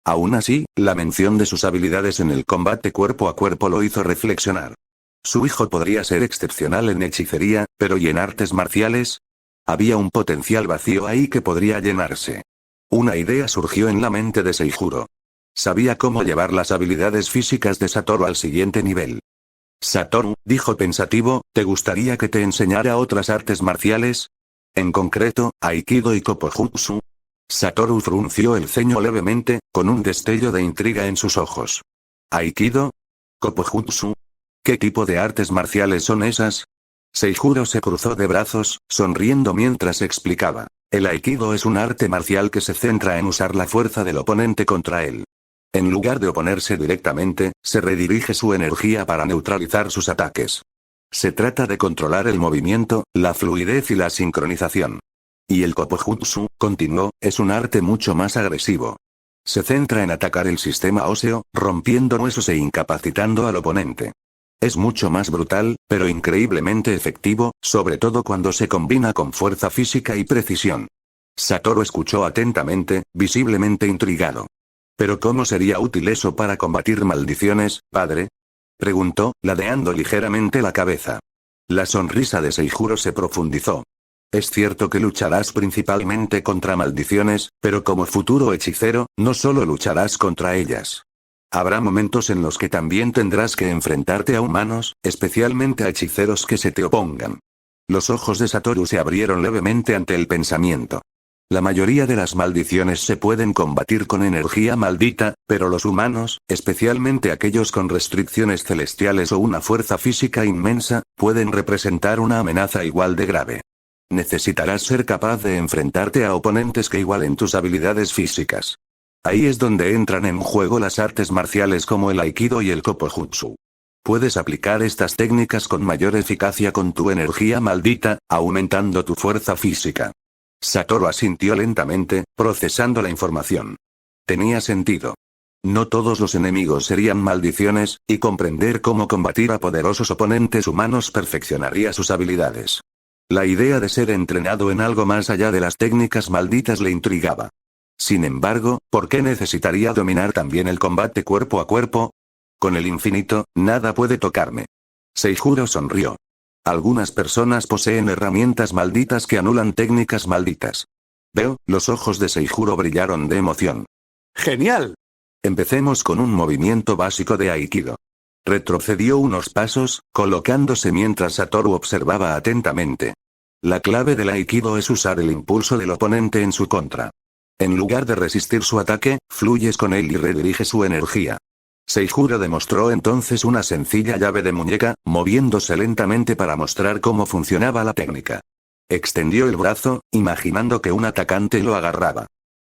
Aún así, la mención de sus habilidades en el combate cuerpo a cuerpo lo hizo reflexionar. Su hijo podría ser excepcional en hechicería, pero ¿y en artes marciales? Había un potencial vacío ahí que podría llenarse. Una idea surgió en la mente de Seijuro. Sabía cómo llevar las habilidades físicas de Satoru al siguiente nivel. Satoru, dijo pensativo, ¿te gustaría que te enseñara otras artes marciales? En concreto, Aikido y Kopojutsu. Satoru frunció el ceño levemente, con un destello de intriga en sus ojos. ¿Aikido? ¿Kopojutsu? ¿Qué tipo de artes marciales son esas? Seijuro se cruzó de brazos, sonriendo mientras explicaba. El Aikido es un arte marcial que se centra en usar la fuerza del oponente contra él. En lugar de oponerse directamente, se redirige su energía para neutralizar sus ataques. Se trata de controlar el movimiento, la fluidez y la sincronización. Y el Kopojutsu, continuó, es un arte mucho más agresivo. Se centra en atacar el sistema óseo, rompiendo huesos e incapacitando al oponente. Es mucho más brutal, pero increíblemente efectivo, sobre todo cuando se combina con fuerza física y precisión. Satoru escuchó atentamente, visiblemente intrigado. ¿Pero cómo sería útil eso para combatir maldiciones, padre? Preguntó, ladeando ligeramente la cabeza. La sonrisa de Seijuro se profundizó. Es cierto que lucharás principalmente contra maldiciones, pero como futuro hechicero, no solo lucharás contra ellas. Habrá momentos en los que también tendrás que enfrentarte a humanos, especialmente a hechiceros que se te opongan. Los ojos de Satoru se abrieron levemente ante el pensamiento. La mayoría de las maldiciones se pueden combatir con energía maldita, pero los humanos, especialmente aquellos con restricciones celestiales o una fuerza física inmensa, pueden representar una amenaza igual de grave. Necesitarás ser capaz de enfrentarte a oponentes que igualen tus habilidades físicas. Ahí es donde entran en juego las artes marciales como el Aikido y el Kopojutsu. Puedes aplicar estas técnicas con mayor eficacia con tu energía maldita, aumentando tu fuerza física. Satoru asintió lentamente, procesando la información. Tenía sentido. No todos los enemigos serían maldiciones, y comprender cómo combatir a poderosos oponentes humanos perfeccionaría sus habilidades. La idea de ser entrenado en algo más allá de las técnicas malditas le intrigaba. Sin embargo, ¿por qué necesitaría dominar también el combate cuerpo a cuerpo? Con el infinito, nada puede tocarme. Seijuro sonrió. Algunas personas poseen herramientas malditas que anulan técnicas malditas. Veo, los ojos de Seijuro brillaron de emoción. ¡Genial! Empecemos con un movimiento básico de Aikido. Retrocedió unos pasos, colocándose mientras Satoru observaba atentamente. La clave del Aikido es usar el impulso del oponente en su contra. En lugar de resistir su ataque, fluyes con él y redirige su energía. Seijuro demostró entonces una sencilla llave de muñeca, moviéndose lentamente para mostrar cómo funcionaba la técnica. Extendió el brazo, imaginando que un atacante lo agarraba.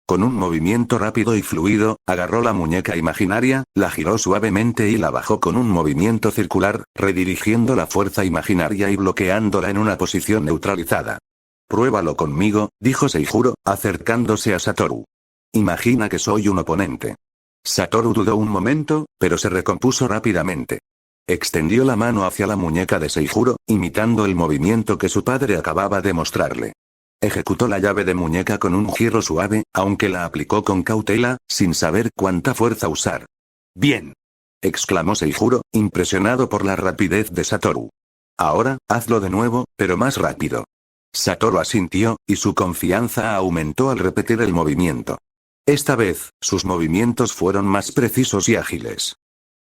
Con un movimiento rápido y fluido, agarró la muñeca imaginaria, la giró suavemente y la bajó con un movimiento circular, redirigiendo la fuerza imaginaria y bloqueándola en una posición neutralizada. Pruébalo conmigo, dijo Seijuro, acercándose a Satoru. Imagina que soy un oponente. Satoru dudó un momento, pero se recompuso rápidamente. Extendió la mano hacia la muñeca de Seijuro, imitando el movimiento que su padre acababa de mostrarle. Ejecutó la llave de muñeca con un giro suave, aunque la aplicó con cautela, sin saber cuánta fuerza usar. «Bien», exclamó Seijuro, impresionado por la rapidez de Satoru. «Ahora, hazlo de nuevo, pero más rápido». Satoru asintió, y su confianza aumentó al repetir el movimiento. Esta vez, sus movimientos fueron más precisos y ágiles.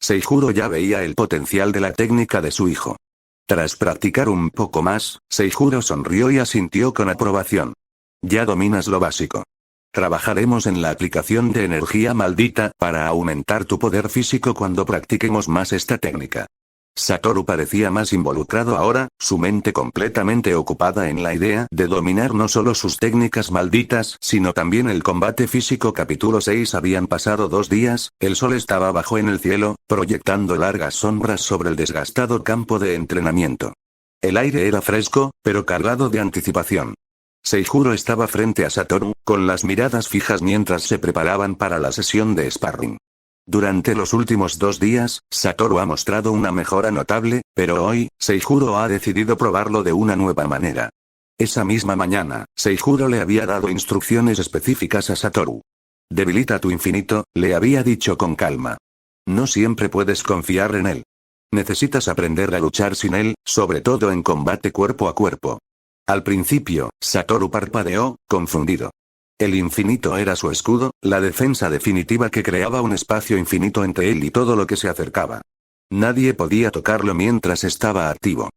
Seijuro ya veía el potencial de la técnica de su hijo. Tras practicar un poco más, Seijuro sonrió y asintió con aprobación. Ya dominas lo básico. Trabajaremos en la aplicación de energía maldita para aumentar tu poder físico cuando practiquemos más esta técnica. Satoru parecía más involucrado ahora, su mente completamente ocupada en la idea de dominar no solo sus técnicas malditas, sino también el combate físico. Capítulo 6. Habían pasado 2 días, el sol estaba bajo en el cielo, proyectando largas sombras sobre el desgastado campo de entrenamiento. El aire era fresco, pero cargado de anticipación. Seijuro estaba frente a Satoru, con las miradas fijas mientras se preparaban para la sesión de sparring. Durante los últimos 2 días, Satoru ha mostrado una mejora notable, pero hoy, Seijuro ha decidido probarlo de una nueva manera. Esa misma mañana, Seijuro le había dado instrucciones específicas a Satoru. Debilita tu infinito, le había dicho con calma. No siempre puedes confiar en él. Necesitas aprender a luchar sin él, sobre todo en combate cuerpo a cuerpo. Al principio, Satoru parpadeó, confundido. El infinito era su escudo, la defensa definitiva que creaba un espacio infinito entre él y todo lo que se acercaba. Nadie podía tocarlo mientras estaba activo.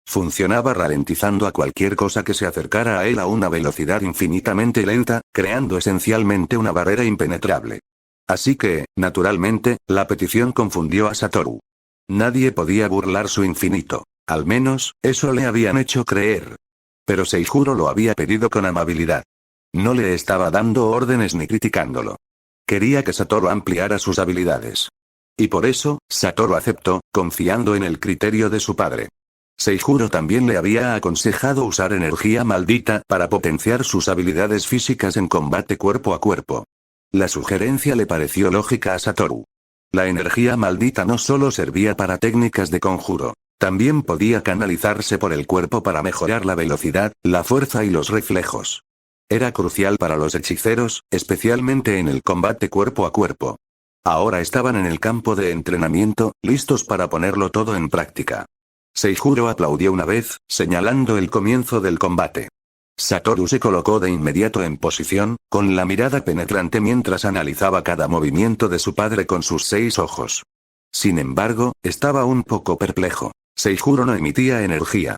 Funcionaba ralentizando a cualquier cosa que se acercara a él a una velocidad infinitamente lenta, creando esencialmente una barrera impenetrable. Así que, naturalmente, la petición confundió a Satoru. Nadie podía burlar su infinito. Al menos, eso le habían hecho creer. Pero Seijuro lo había pedido con amabilidad. No le estaba dando órdenes ni criticándolo. Quería que Satoru ampliara sus habilidades. Y por eso, Satoru aceptó, confiando en el criterio de su padre. Seijuro también le había aconsejado usar energía maldita para potenciar sus habilidades físicas en combate cuerpo a cuerpo. La sugerencia le pareció lógica a Satoru. La energía maldita no solo servía para técnicas de conjuro. También podía canalizarse por el cuerpo para mejorar la velocidad, la fuerza y los reflejos. Era crucial para los hechiceros, especialmente en el combate cuerpo a cuerpo. Ahora estaban en el campo de entrenamiento, listos para ponerlo todo en práctica. Seijuro aplaudió una vez, señalando el comienzo del combate. Satoru se colocó de inmediato en posición, con la mirada penetrante mientras analizaba cada movimiento de su padre con sus 6 ojos. Sin embargo, estaba un poco perplejo. Seijuro no emitía energía.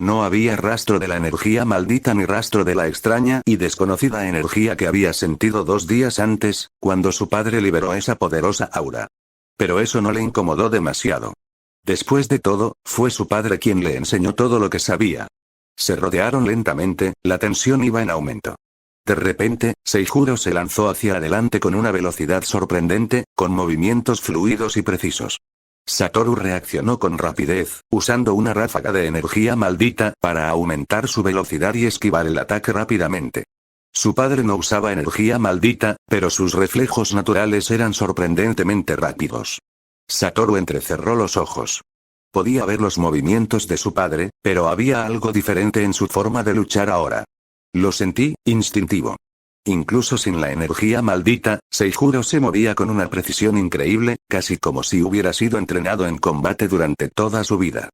No había rastro de la energía maldita ni rastro de la extraña y desconocida energía que había sentido 2 días antes, cuando su padre liberó esa poderosa aura. Pero eso no le incomodó demasiado. Después de todo, fue su padre quien le enseñó todo lo que sabía. Se rodearon lentamente, la tensión iba en aumento. De repente, Seijuro se lanzó hacia adelante con una velocidad sorprendente, con movimientos fluidos y precisos. Satoru reaccionó con rapidez, usando una ráfaga de energía maldita para aumentar su velocidad y esquivar el ataque rápidamente. Su padre no usaba energía maldita, pero sus reflejos naturales eran sorprendentemente rápidos. Satoru entrecerró los ojos. Podía ver los movimientos de su padre, pero había algo diferente en su forma de luchar ahora. Lo sentí, instintivo. Incluso sin la energía maldita, Seijuro se movía con una precisión increíble, casi como si hubiera sido entrenado en combate durante toda su vida.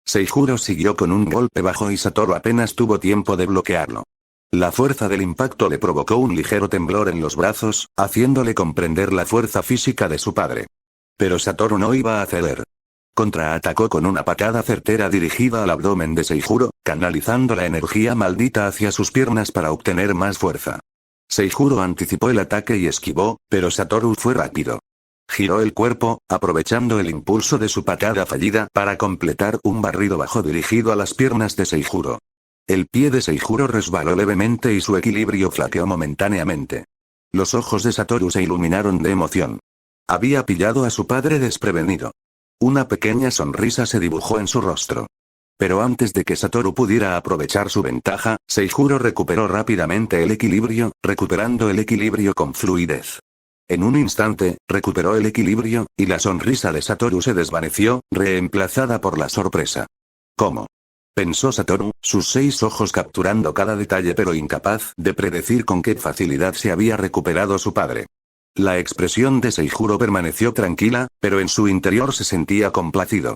Seijuro siguió con un golpe bajo y Satoru apenas tuvo tiempo de bloquearlo. La fuerza del impacto le provocó un ligero temblor en los brazos, haciéndole comprender la fuerza física de su padre. Pero Satoru no iba a ceder. Contraatacó con una patada certera dirigida al abdomen de Seijuro, canalizando la energía maldita hacia sus piernas para obtener más fuerza. Seijuro anticipó el ataque y esquivó, pero Satoru fue rápido. Giró el cuerpo, aprovechando el impulso de su patada fallida para completar un barrido bajo dirigido a las piernas de Seijuro. El pie de Seijuro resbaló levemente y su equilibrio flaqueó momentáneamente. Los ojos de Satoru se iluminaron de emoción. Había pillado a su padre desprevenido. Una pequeña sonrisa se dibujó en su rostro. Pero antes de que Satoru pudiera aprovechar su ventaja, Seijuro recuperó rápidamente el equilibrio, recuperando el equilibrio con fluidez. En un instante, recuperó el equilibrio, y la sonrisa de Satoru se desvaneció, reemplazada por la sorpresa. ¿Cómo? Pensó Satoru, sus 6 ojos capturando cada detalle pero incapaz de predecir con qué facilidad se había recuperado su padre. La expresión de Seijuro permaneció tranquila, pero en su interior se sentía complacido.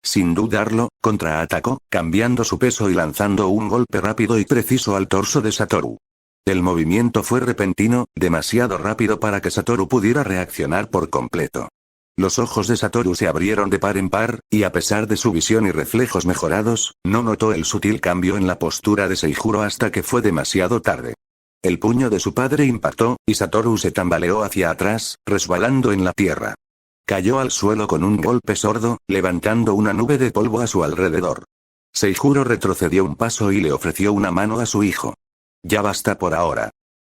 Sin dudarlo, contraatacó, cambiando su peso y lanzando un golpe rápido y preciso al torso de Satoru. El movimiento fue repentino, demasiado rápido para que Satoru pudiera reaccionar por completo. Los ojos de Satoru se abrieron de par en par, y a pesar de su visión y reflejos mejorados, no notó el sutil cambio en la postura de Seijuro hasta que fue demasiado tarde. El puño de su padre impactó, y Satoru se tambaleó hacia atrás, resbalando en la tierra. Cayó al suelo con un golpe sordo, levantando una nube de polvo a su alrededor. Seijuro retrocedió un paso y le ofreció una mano a su hijo. Ya basta por ahora.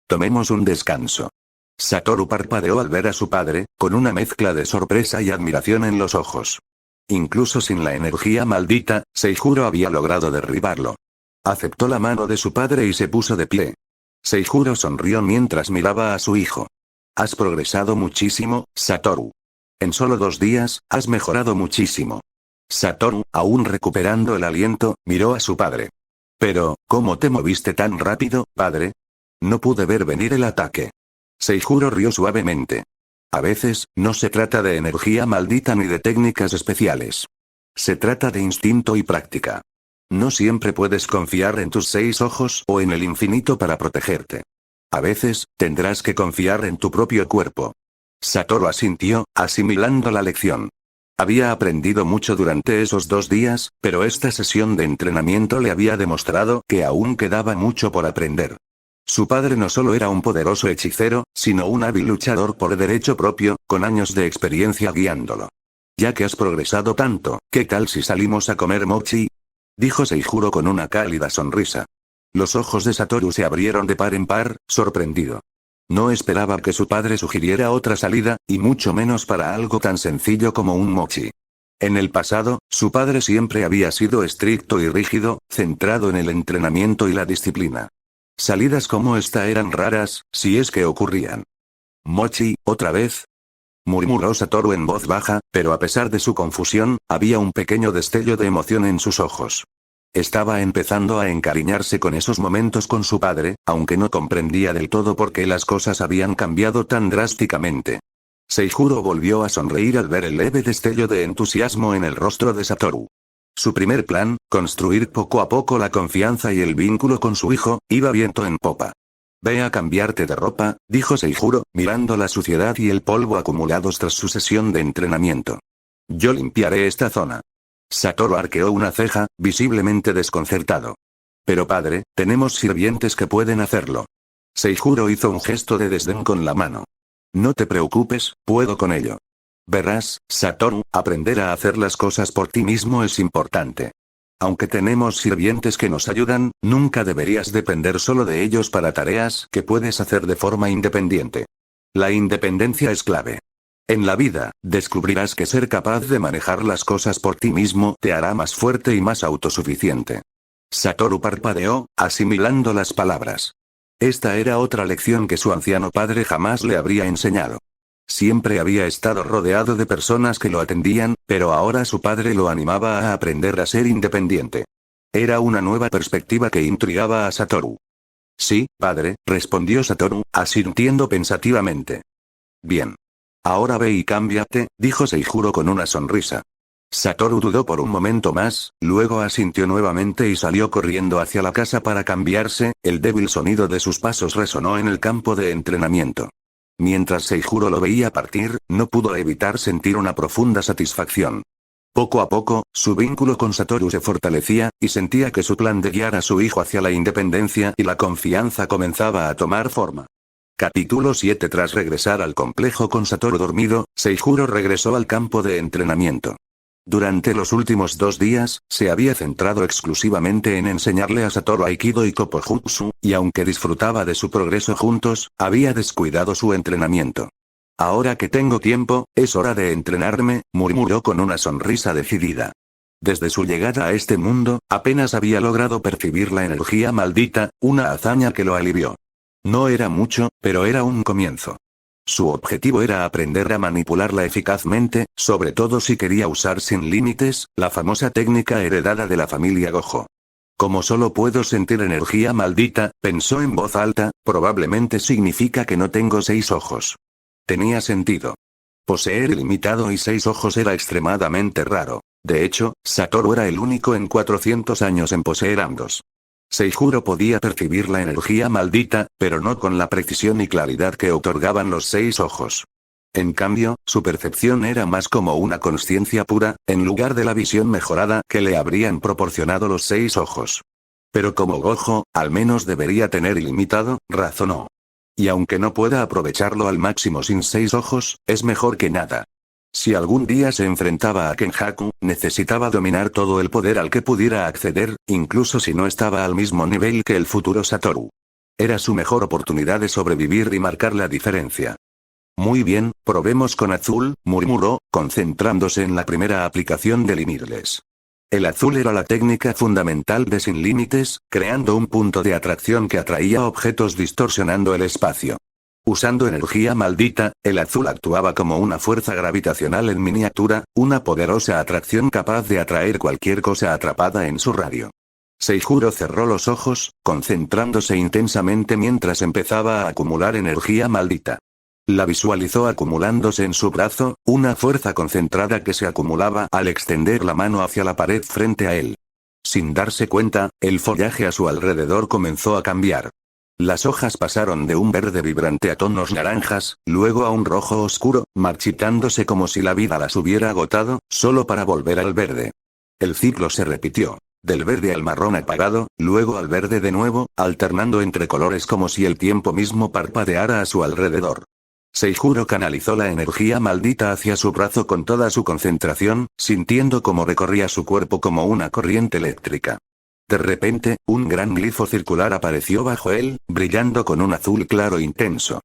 Tomemos un descanso. Satoru parpadeó al ver a su padre, con una mezcla de sorpresa y admiración en los ojos. Incluso sin la energía maldita, Seijuro había logrado derribarlo. Aceptó la mano de su padre y se puso de pie. Seijuro sonrió mientras miraba a su hijo. Has progresado muchísimo, Satoru. En solo 2 días, has mejorado muchísimo. Satoru, aún recuperando el aliento, miró a su padre. Pero, ¿cómo te moviste tan rápido, padre? No pude ver venir el ataque. Seijuro rió suavemente. A veces, no se trata de energía maldita ni de técnicas especiales. Se trata de instinto y práctica. No siempre puedes confiar en tus 6 ojos o en el infinito para protegerte. A veces, tendrás que confiar en tu propio cuerpo. Satoru asintió, asimilando la lección. Había aprendido mucho durante esos 2 días, pero esta sesión de entrenamiento le había demostrado que aún quedaba mucho por aprender. Su padre no solo era un poderoso hechicero, sino un hábil luchador por derecho propio, con años de experiencia guiándolo. Ya que has progresado tanto, ¿qué tal si salimos a comer mochi? Dijo Seijuro con una cálida sonrisa. Los ojos de Satoru se abrieron de par en par, sorprendido. No esperaba que su padre sugiriera otra salida, y mucho menos para algo tan sencillo como un mochi. En el pasado, su padre siempre había sido estricto y rígido, centrado en el entrenamiento y la disciplina. Salidas como esta eran raras, si es que ocurrían. ¿Mochi, otra vez? Murmuró Satoru en voz baja, pero a pesar de su confusión, había un pequeño destello de emoción en sus ojos. Estaba empezando a encariñarse con esos momentos con su padre, aunque no comprendía del todo por qué las cosas habían cambiado tan drásticamente. Seijuro volvió a sonreír al ver el leve destello de entusiasmo en el rostro de Satoru. Su primer plan, construir poco a poco la confianza y el vínculo con su hijo, iba viento en popa. Ve a cambiarte de ropa, dijo Seijuro, mirando la suciedad y el polvo acumulados tras su sesión de entrenamiento. Yo limpiaré esta zona. Satoru arqueó una ceja, visiblemente desconcertado. Pero padre, tenemos sirvientes que pueden hacerlo. Seijuro hizo un gesto de desdén con la mano. No te preocupes, puedo con ello. Verás, Satoru, aprender a hacer las cosas por ti mismo es importante. Aunque tenemos sirvientes que nos ayudan, nunca deberías depender solo de ellos para tareas que puedes hacer de forma independiente. La independencia es clave. En la vida, descubrirás que ser capaz de manejar las cosas por ti mismo te hará más fuerte y más autosuficiente. Satoru parpadeó, asimilando las palabras. Esta era otra lección que su anciano padre jamás le habría enseñado. Siempre había estado rodeado de personas que lo atendían, pero ahora su padre lo animaba a aprender a ser independiente. Era una nueva perspectiva que intrigaba a Satoru. Sí, padre, respondió Satoru, asintiendo pensativamente. Bien. Ahora ve y cámbiate, dijo Seijuro con una sonrisa. Satoru dudó por un momento más, luego asintió nuevamente y salió corriendo hacia la casa para cambiarse, el débil sonido de sus pasos resonó en el campo de entrenamiento. Mientras Seijuro lo veía partir, no pudo evitar sentir una profunda satisfacción. Poco a poco, su vínculo con Satoru se fortalecía, y sentía que su plan de guiar a su hijo hacia la independencia y la confianza comenzaba a tomar forma. Capítulo 7. Tras regresar al complejo con Satoru dormido, Seijuro regresó al campo de entrenamiento. Durante los últimos 2 días, se había centrado exclusivamente en enseñarle a Satoru Aikido y Kopojutsu, y aunque disfrutaba de su progreso juntos, había descuidado su entrenamiento. Ahora que tengo tiempo, es hora de entrenarme, murmuró con una sonrisa decidida. Desde su llegada a este mundo, apenas había logrado percibir la energía maldita, una hazaña que lo alivió. No era mucho, pero era un comienzo. Su objetivo era aprender a manipularla eficazmente, sobre todo si quería usar sin límites, la famosa técnica heredada de la familia Gojo. Como solo puedo sentir energía maldita, pensó en voz alta, probablemente significa que no tengo 6 ojos. Tenía sentido. Poseer ilimitado y 6 ojos era extremadamente raro. De hecho, Satoru era el único en 400 años en poseer ambos. Seijuro podía percibir la energía maldita, pero no con la precisión y claridad que otorgaban los 6 ojos. En cambio, su percepción era más como una consciencia pura, en lugar de la visión mejorada que le habrían proporcionado los 6 ojos. Pero como Gojo, al menos debería tener ilimitado, razonó. Y aunque no pueda aprovecharlo al máximo sin 6 ojos, es mejor que nada. Si algún día se enfrentaba a Kenjaku, necesitaba dominar todo el poder al que pudiera acceder, incluso si no estaba al mismo nivel que el futuro Satoru. Era su mejor oportunidad de sobrevivir y marcar la diferencia. Muy bien, probemos con azul, murmuró, concentrándose en la primera aplicación de Limitless. El azul era la técnica fundamental de Sin Límites, creando un punto de atracción que atraía objetos distorsionando el espacio. Usando energía maldita, el azul actuaba como una fuerza gravitacional en miniatura, una poderosa atracción capaz de atraer cualquier cosa atrapada en su radio. Seijuro cerró los ojos, concentrándose intensamente mientras empezaba a acumular energía maldita. La visualizó acumulándose en su brazo, una fuerza concentrada que se acumulaba al extender la mano hacia la pared frente a él. Sin darse cuenta, el follaje a su alrededor comenzó a cambiar. Las hojas pasaron de un verde vibrante a tonos naranjas, luego a un rojo oscuro, marchitándose como si la vida las hubiera agotado, solo para volver al verde. El ciclo se repitió. Del verde al marrón apagado, luego al verde de nuevo, alternando entre colores como si el tiempo mismo parpadeara a su alrededor. Seijuro canalizó la energía maldita hacia su brazo con toda su concentración, sintiendo cómo recorría su cuerpo como una corriente eléctrica. De repente, un gran glifo circular apareció bajo él, brillando con un azul claro intenso.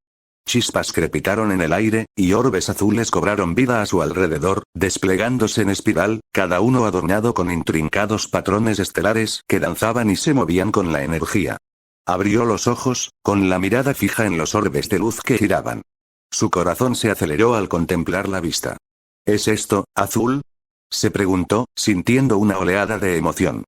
Chispas crepitaron en el aire, y orbes azules cobraron vida a su alrededor, desplegándose en espiral, cada uno adornado con intrincados patrones estelares que danzaban y se movían con la energía. Abrió los ojos, con la mirada fija en los orbes de luz que giraban. Su corazón se aceleró al contemplar la vista. ¿Es esto, azul? Se preguntó, sintiendo una oleada de emoción.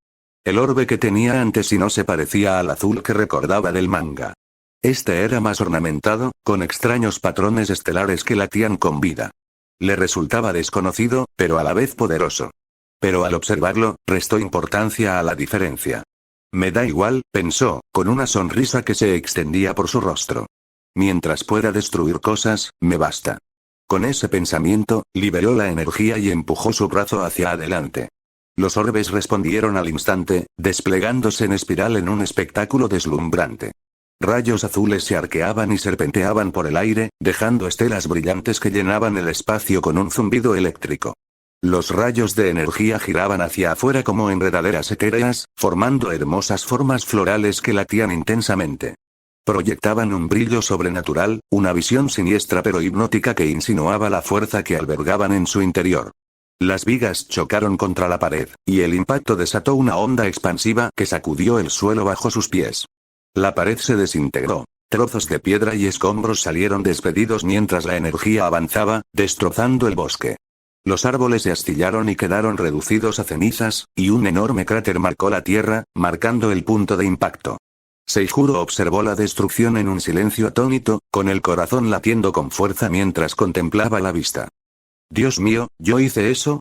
El orbe que tenía antes y no se parecía al azul que recordaba del manga. Este era más ornamentado, con extraños patrones estelares que latían con vida. Le resultaba desconocido, pero a la vez poderoso. Pero al observarlo, restó importancia a la diferencia. Me da igual, pensó, con una sonrisa que se extendía por su rostro. Mientras pueda destruir cosas, me basta. Con ese pensamiento, liberó la energía y empujó su brazo hacia adelante. Los orbes respondieron al instante, desplegándose en espiral en un espectáculo deslumbrante. Rayos azules se arqueaban y serpenteaban por el aire, dejando estelas brillantes que llenaban el espacio con un zumbido eléctrico. Los rayos de energía giraban hacia afuera como enredaderas etéreas, formando hermosas formas florales que latían intensamente. Proyectaban un brillo sobrenatural, una visión siniestra pero hipnótica que insinuaba la fuerza que albergaban en su interior. Las vigas chocaron contra la pared, y el impacto desató una onda expansiva que sacudió el suelo bajo sus pies. La pared se desintegró. Trozos de piedra y escombros salieron despedidos mientras la energía avanzaba, destrozando el bosque. Los árboles se astillaron y quedaron reducidos a cenizas, y un enorme cráter marcó la tierra, marcando el punto de impacto. Seijuro observó la destrucción en un silencio atónito, con el corazón latiendo con fuerza mientras contemplaba la vista. «Dios mío, ¿yo hice eso?»,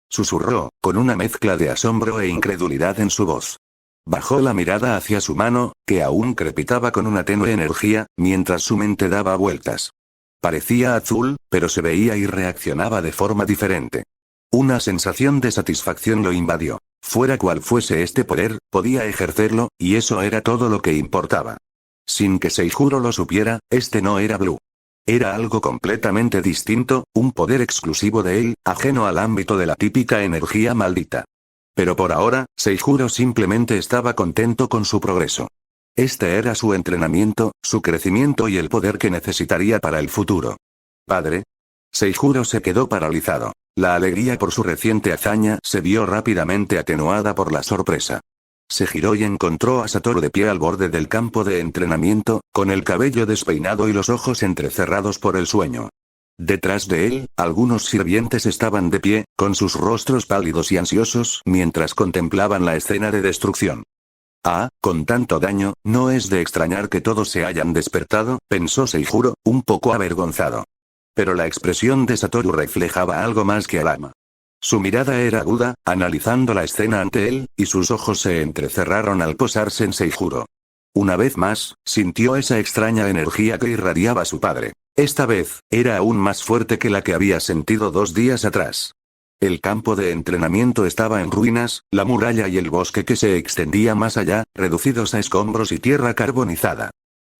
susurró, con una mezcla de asombro e incredulidad en su voz. Bajó la mirada hacia su mano, que aún crepitaba con una tenue energía, mientras su mente daba vueltas. Parecía azul, pero se veía y reaccionaba de forma diferente. Una sensación de satisfacción lo invadió. Fuera cual fuese este poder, podía ejercerlo, y eso era todo lo que importaba. Sin que Seijuro lo supiera, este no era Blue. Era algo completamente distinto, un poder exclusivo de él, ajeno al ámbito de la típica energía maldita. Pero por ahora, Seijuro simplemente estaba contento con su progreso. Este era su entrenamiento, su crecimiento y el poder que necesitaría para el futuro. ¿Padre? Seijuro se quedó paralizado. La alegría por su reciente hazaña se vio rápidamente atenuada por la sorpresa. Se giró y encontró a Satoru de pie al borde del campo de entrenamiento, con el cabello despeinado y los ojos entrecerrados por el sueño. Detrás de él, algunos sirvientes estaban de pie, con sus rostros pálidos y ansiosos, mientras contemplaban la escena de destrucción. Ah, con tanto daño, no es de extrañar que todos se hayan despertado, pensó Seijuro, un poco avergonzado. Pero la expresión de Satoru reflejaba algo más que alarma. Su mirada era aguda, analizando la escena ante él, y sus ojos se entrecerraron al posarse en Seijuro. Una vez más, sintió esa extraña energía que irradiaba su padre. Esta vez, era aún más fuerte que la que había sentido 2 días atrás. El campo de entrenamiento estaba en ruinas, la muralla y el bosque que se extendía más allá, reducidos a escombros y tierra carbonizada.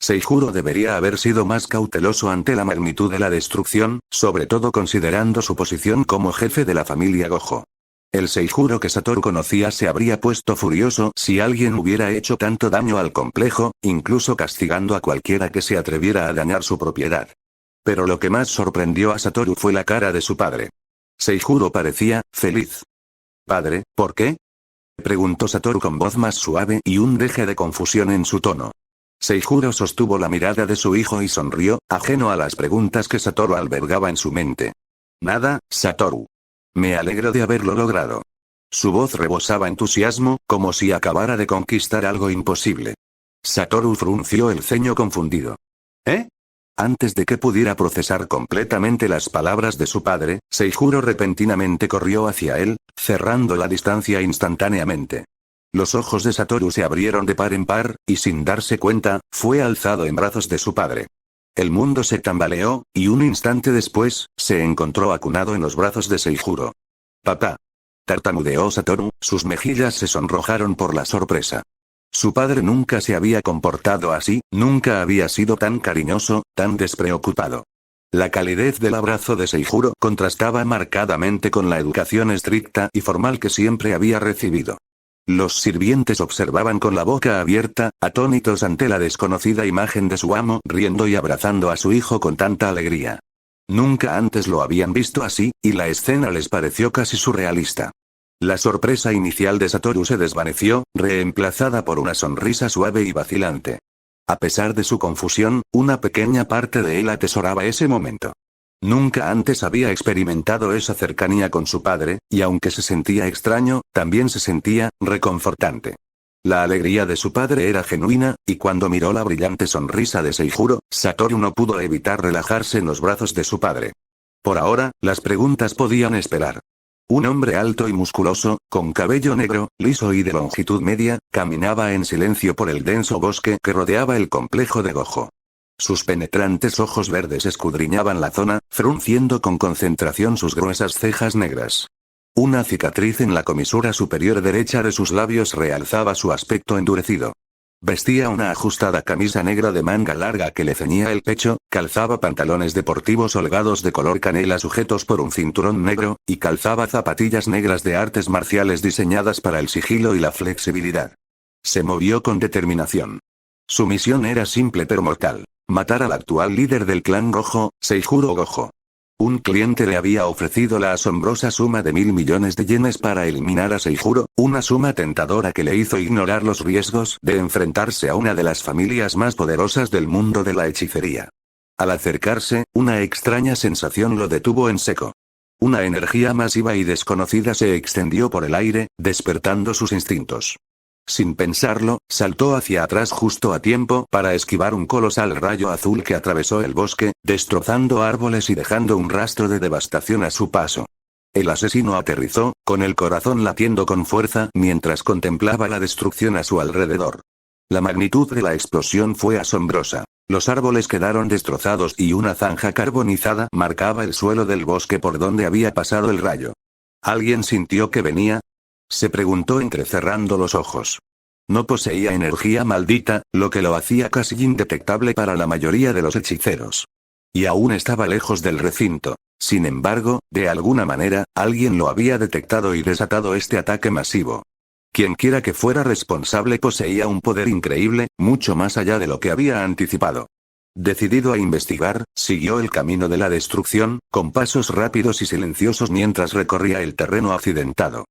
Seijuro debería haber sido más cauteloso ante la magnitud de la destrucción, sobre todo considerando su posición como jefe de la familia Gojo. El Seijuro que Satoru conocía se habría puesto furioso si alguien hubiera hecho tanto daño al complejo, incluso castigando a cualquiera que se atreviera a dañar su propiedad. Pero lo que más sorprendió a Satoru fue la cara de su padre. Seijuro parecía feliz. «Padre, ¿por qué?», preguntó Satoru con voz más suave y un deje de confusión en su tono. Seijuro sostuvo la mirada de su hijo y sonrió, ajeno a las preguntas que Satoru albergaba en su mente. «Nada, Satoru. Me alegro de haberlo logrado». Su voz rebosaba entusiasmo, como si acabara de conquistar algo imposible. Satoru frunció el ceño confundido. «¿Eh?». Antes de que pudiera procesar completamente las palabras de su padre, Seijuro repentinamente corrió hacia él, cerrando la distancia instantáneamente. Los ojos de Satoru se abrieron de par en par, y sin darse cuenta, fue alzado en brazos de su padre. El mundo se tambaleó, y un instante después, se encontró acunado en los brazos de Seijuro. «Papá». Tartamudeó Satoru, sus mejillas se sonrojaron por la sorpresa. Su padre nunca se había comportado así, nunca había sido tan cariñoso, tan despreocupado. La calidez del abrazo de Seijuro contrastaba marcadamente con la educación estricta y formal que siempre había recibido. Los sirvientes observaban con la boca abierta, atónitos ante la desconocida imagen de su amo riendo y abrazando a su hijo con tanta alegría. Nunca antes lo habían visto así, y la escena les pareció casi surrealista. La sorpresa inicial de Satoru se desvaneció, reemplazada por una sonrisa suave y vacilante. A pesar de su confusión, una pequeña parte de él atesoraba ese momento. Nunca antes había experimentado esa cercanía con su padre, y aunque se sentía extraño, también se sentía reconfortante. La alegría de su padre era genuina, y cuando miró la brillante sonrisa de Seijuro, Satoru no pudo evitar relajarse en los brazos de su padre. Por ahora, las preguntas podían esperar. Un hombre alto y musculoso, con cabello negro, liso y de longitud media, caminaba en silencio por el denso bosque que rodeaba el complejo de Gojo. Sus penetrantes ojos verdes escudriñaban la zona, frunciendo con concentración sus gruesas cejas negras. Una cicatriz en la comisura superior derecha de sus labios realzaba su aspecto endurecido. Vestía una ajustada camisa negra de manga larga que le ceñía el pecho, calzaba pantalones deportivos holgados de color canela sujetos por un cinturón negro, y calzaba zapatillas negras de artes marciales diseñadas para el sigilo y la flexibilidad. Se movió con determinación. Su misión era simple pero mortal: matar al actual líder del clan rojo, Seijuro Gojo. Un cliente le había ofrecido la asombrosa suma de 1.000 millones de yenes para eliminar a Seijuro, una suma tentadora que le hizo ignorar los riesgos de enfrentarse a una de las familias más poderosas del mundo de la hechicería. Al acercarse, una extraña sensación lo detuvo en seco. Una energía masiva y desconocida se extendió por el aire, despertando sus instintos. Sin pensarlo, saltó hacia atrás justo a tiempo para esquivar un colosal rayo azul que atravesó el bosque, destrozando árboles y dejando un rastro de devastación a su paso. El asesino aterrizó, con el corazón latiendo con fuerza mientras contemplaba la destrucción a su alrededor. La magnitud de la explosión fue asombrosa. Los árboles quedaron destrozados y una zanja carbonizada marcaba el suelo del bosque por donde había pasado el rayo. ¿Alguien sintió que venía?, se preguntó entrecerrando los ojos. No poseía energía maldita, lo que lo hacía casi indetectable para la mayoría de los hechiceros. Y aún estaba lejos del recinto. Sin embargo, de alguna manera, alguien lo había detectado y desatado este ataque masivo. Quienquiera que fuera responsable poseía un poder increíble, mucho más allá de lo que había anticipado. Decidido a investigar, siguió el camino de la destrucción, con pasos rápidos y silenciosos mientras recorría el terreno accidentado.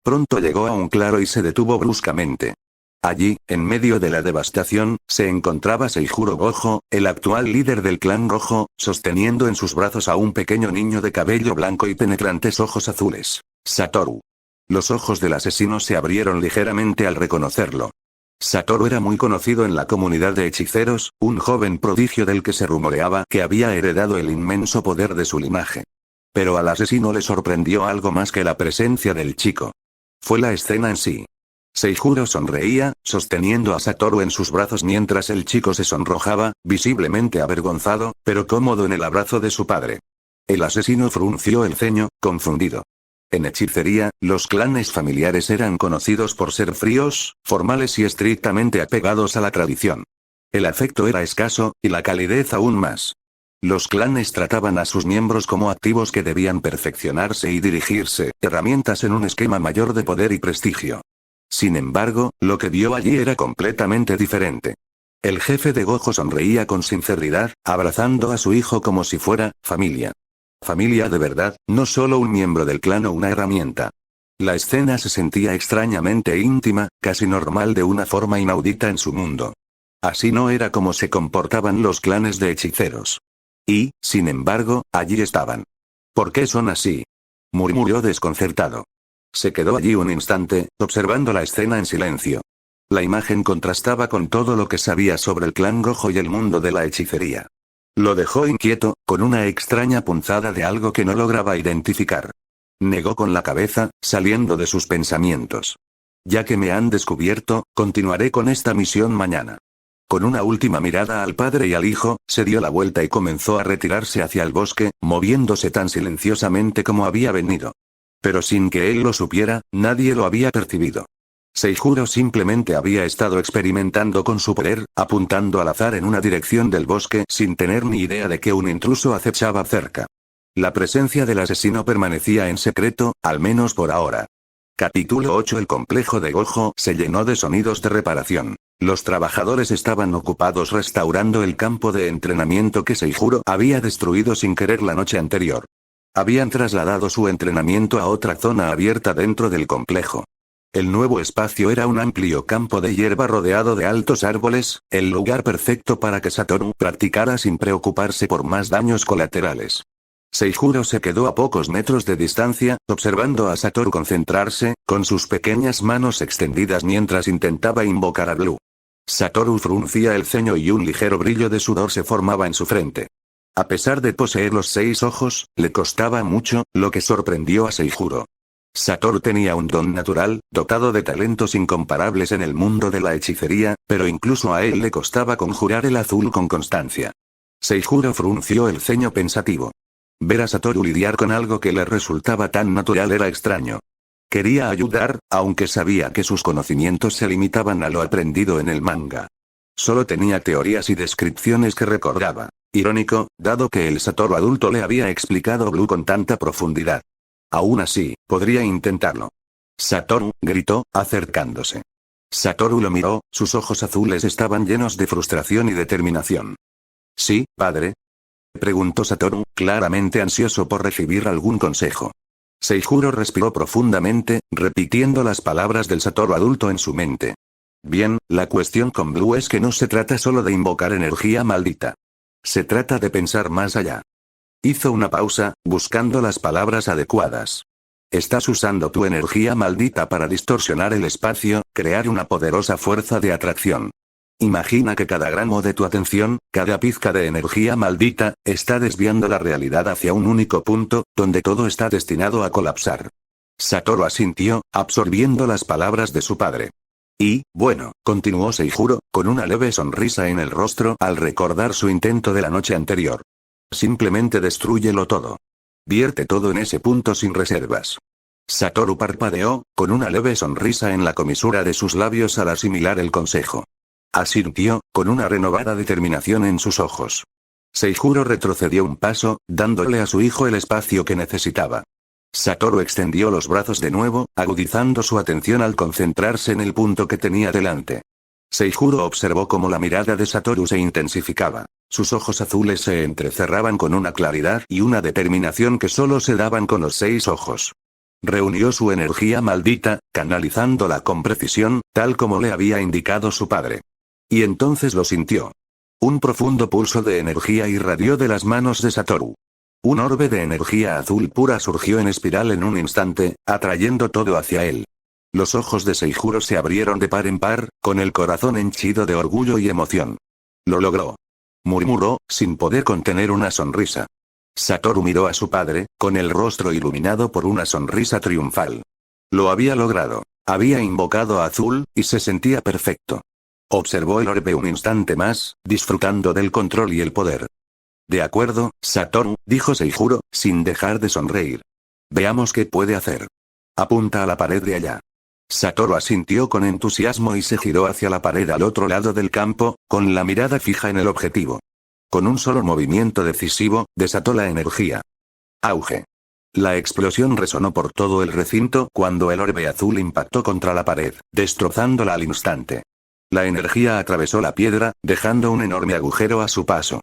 Pronto llegó a un claro y se detuvo bruscamente. Allí, en medio de la devastación, se encontraba Seijuro Gojo, el actual líder del clan rojo, sosteniendo en sus brazos a un pequeño niño de cabello blanco y penetrantes ojos azules. Satoru. Los ojos del asesino se abrieron ligeramente al reconocerlo. Satoru era muy conocido en la comunidad de hechiceros, un joven prodigio del que se rumoreaba que había heredado el inmenso poder de su linaje. Pero al asesino le sorprendió algo más que la presencia del chico. Fue la escena en sí. Seijuro sonreía, sosteniendo a Satoru en sus brazos mientras el chico se sonrojaba, visiblemente avergonzado, pero cómodo en el abrazo de su padre. El asesino frunció el ceño, confundido. En hechicería, los clanes familiares eran conocidos por ser fríos, formales y estrictamente apegados a la tradición. El afecto era escaso, y la calidez aún más. Los clanes trataban a sus miembros como activos que debían perfeccionarse y dirigirse, herramientas en un esquema mayor de poder y prestigio. Sin embargo, lo que vio allí era completamente diferente. El jefe de Gojo sonreía con sinceridad, abrazando a su hijo como si fuera familia. Familia de verdad, no solo un miembro del clan o una herramienta. La escena se sentía extrañamente íntima, casi normal de una forma inaudita en su mundo. Así no era como se comportaban los clanes de hechiceros. Y, sin embargo, allí estaban. ¿Por qué son así?, murmuró desconcertado. Se quedó allí un instante, observando la escena en silencio. La imagen contrastaba con todo lo que sabía sobre el clan rojo y el mundo de la hechicería. Lo dejó inquieto, con una extraña punzada de algo que no lograba identificar. Negó con la cabeza, saliendo de sus pensamientos. Ya que me han descubierto, continuaré con esta misión mañana. Con una última mirada al padre y al hijo, se dio la vuelta y comenzó a retirarse hacia el bosque, moviéndose tan silenciosamente como había venido. Pero sin que él lo supiera, nadie lo había percibido. Seijuro simplemente había estado experimentando con su poder, apuntando al azar en una dirección del bosque sin tener ni idea de que un intruso acechaba cerca. La presencia del asesino permanecía en secreto, al menos por ahora. Capítulo 8. El complejo de Gojo se llenó de sonidos de reparación. Los trabajadores estaban ocupados restaurando el campo de entrenamiento que Seijuro había destruido sin querer la noche anterior. Habían trasladado su entrenamiento a otra zona abierta dentro del complejo. El nuevo espacio era un amplio campo de hierba rodeado de altos árboles, el lugar perfecto para que Satoru practicara sin preocuparse por más daños colaterales. Seijuro se quedó a pocos metros de distancia, observando a Satoru concentrarse, con sus pequeñas manos extendidas mientras intentaba invocar a Blue. Satoru fruncía el ceño y un ligero brillo de sudor se formaba en su frente. A pesar de poseer los 6 ojos, le costaba mucho, lo que sorprendió a Seijuro. Satoru tenía un don natural, dotado de talentos incomparables en el mundo de la hechicería, pero incluso a él le costaba conjurar el azul con constancia. Seijuro frunció el ceño pensativo. Ver a Satoru lidiar con algo que le resultaba tan natural era extraño. Quería ayudar, aunque sabía que sus conocimientos se limitaban a lo aprendido en el manga. Solo tenía teorías y descripciones que recordaba. Irónico, dado que el Satoru adulto le había explicado Blue con tanta profundidad. Aún así, podría intentarlo. Satoru, gritó, acercándose. Satoru lo miró, sus ojos azules estaban llenos de frustración y determinación. ¿Sí, padre?, preguntó Satoru, claramente ansioso por recibir algún consejo. Seijuro respiró profundamente, repitiendo las palabras del Satoru adulto en su mente. Bien, la cuestión con Blue es que no se trata solo de invocar energía maldita. Se trata de pensar más allá. Hizo una pausa, buscando las palabras adecuadas. Estás usando tu energía maldita para distorsionar el espacio, crear una poderosa fuerza de atracción. Imagina que cada gramo de tu atención, cada pizca de energía maldita, está desviando la realidad hacia un único punto, donde todo está destinado a colapsar. Satoru asintió, absorbiendo las palabras de su padre. Y, bueno, continuó Seijuro, con una leve sonrisa en el rostro al recordar su intento de la noche anterior. Simplemente destrúyelo todo. Vierte todo en ese punto sin reservas. Satoru parpadeó, con una leve sonrisa en la comisura de sus labios al asimilar el consejo. Asintió, con una renovada determinación en sus ojos. Seijuro retrocedió un paso, dándole a su hijo el espacio que necesitaba. Satoru extendió los brazos de nuevo, agudizando su atención al concentrarse en el punto que tenía delante. Seijuro observó cómo la mirada de Satoru se intensificaba. Sus ojos azules se entrecerraban con una claridad y una determinación que solo se daban con los 6 ojos. Reunió su energía maldita, canalizándola con precisión, tal como le había indicado su padre. Y entonces lo sintió. Un profundo pulso de energía irradió de las manos de Satoru. Un orbe de energía azul pura surgió en espiral en un instante, atrayendo todo hacia él. Los ojos de Seijuro se abrieron de par en par, con el corazón henchido de orgullo y emoción. Lo logró. Murmuró, sin poder contener una sonrisa. Satoru miró a su padre, con el rostro iluminado por una sonrisa triunfal. Lo había logrado. Había invocado a Azul, y se sentía perfecto. Observó el orbe un instante más, disfrutando del control y el poder. De acuerdo, Satoru, dijo Seijuro, sin dejar de sonreír. Veamos qué puede hacer. Apunta a la pared de allá. Satoru asintió con entusiasmo y se giró hacia la pared al otro lado del campo, con la mirada fija en el objetivo. Con un solo movimiento decisivo, desató la energía. Auge. La explosión resonó por todo el recinto cuando el orbe azul impactó contra la pared, destrozándola al instante. La energía atravesó la piedra, dejando un enorme agujero a su paso.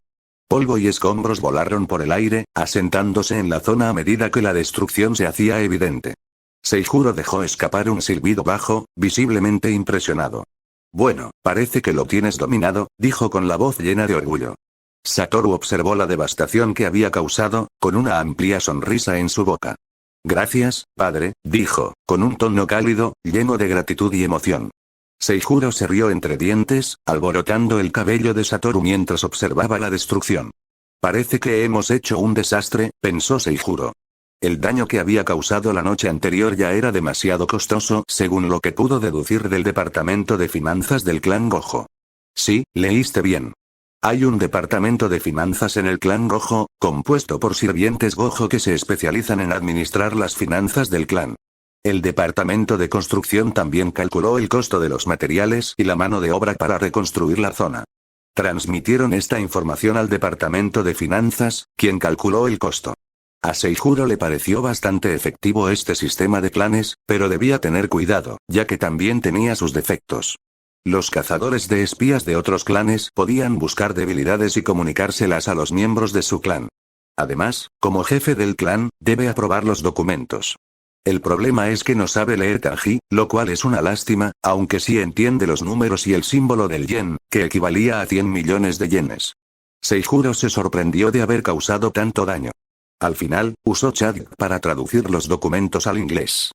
Polvo y escombros volaron por el aire, asentándose en la zona a medida que la destrucción se hacía evidente. Seijuro dejó escapar un silbido bajo, visiblemente impresionado. Bueno, parece que lo tienes dominado, dijo con la voz llena de orgullo. Satoru observó la devastación que había causado, con una amplia sonrisa en su boca. Gracias, padre, dijo, con un tono cálido, lleno de gratitud y emoción. Seijuro se rió entre dientes, alborotando el cabello de Satoru mientras observaba la destrucción. Parece que hemos hecho un desastre, pensó Seijuro. El daño que había causado la noche anterior ya era demasiado costoso, según lo que pudo deducir del departamento de finanzas del clan Gojo. Sí, leíste bien. Hay un departamento de finanzas en el clan Gojo, compuesto por sirvientes Gojo que se especializan en administrar las finanzas del clan. El departamento de construcción también calculó el costo de los materiales y la mano de obra para reconstruir la zona. Transmitieron esta información al departamento de finanzas, quien calculó el costo. A Seijuro le pareció bastante efectivo este sistema de planes, pero debía tener cuidado, ya que también tenía sus defectos. Los cazadores de espías de otros clanes podían buscar debilidades y comunicárselas a los miembros de su clan. Además, como jefe del clan, debe aprobar los documentos. El problema es que no sabe leer kanji, lo cual es una lástima, aunque sí entiende los números y el símbolo del yen, que equivalía a 100 millones de yenes. Seijuro se sorprendió de haber causado tanto daño. Al final, usó chat para traducir los documentos al inglés.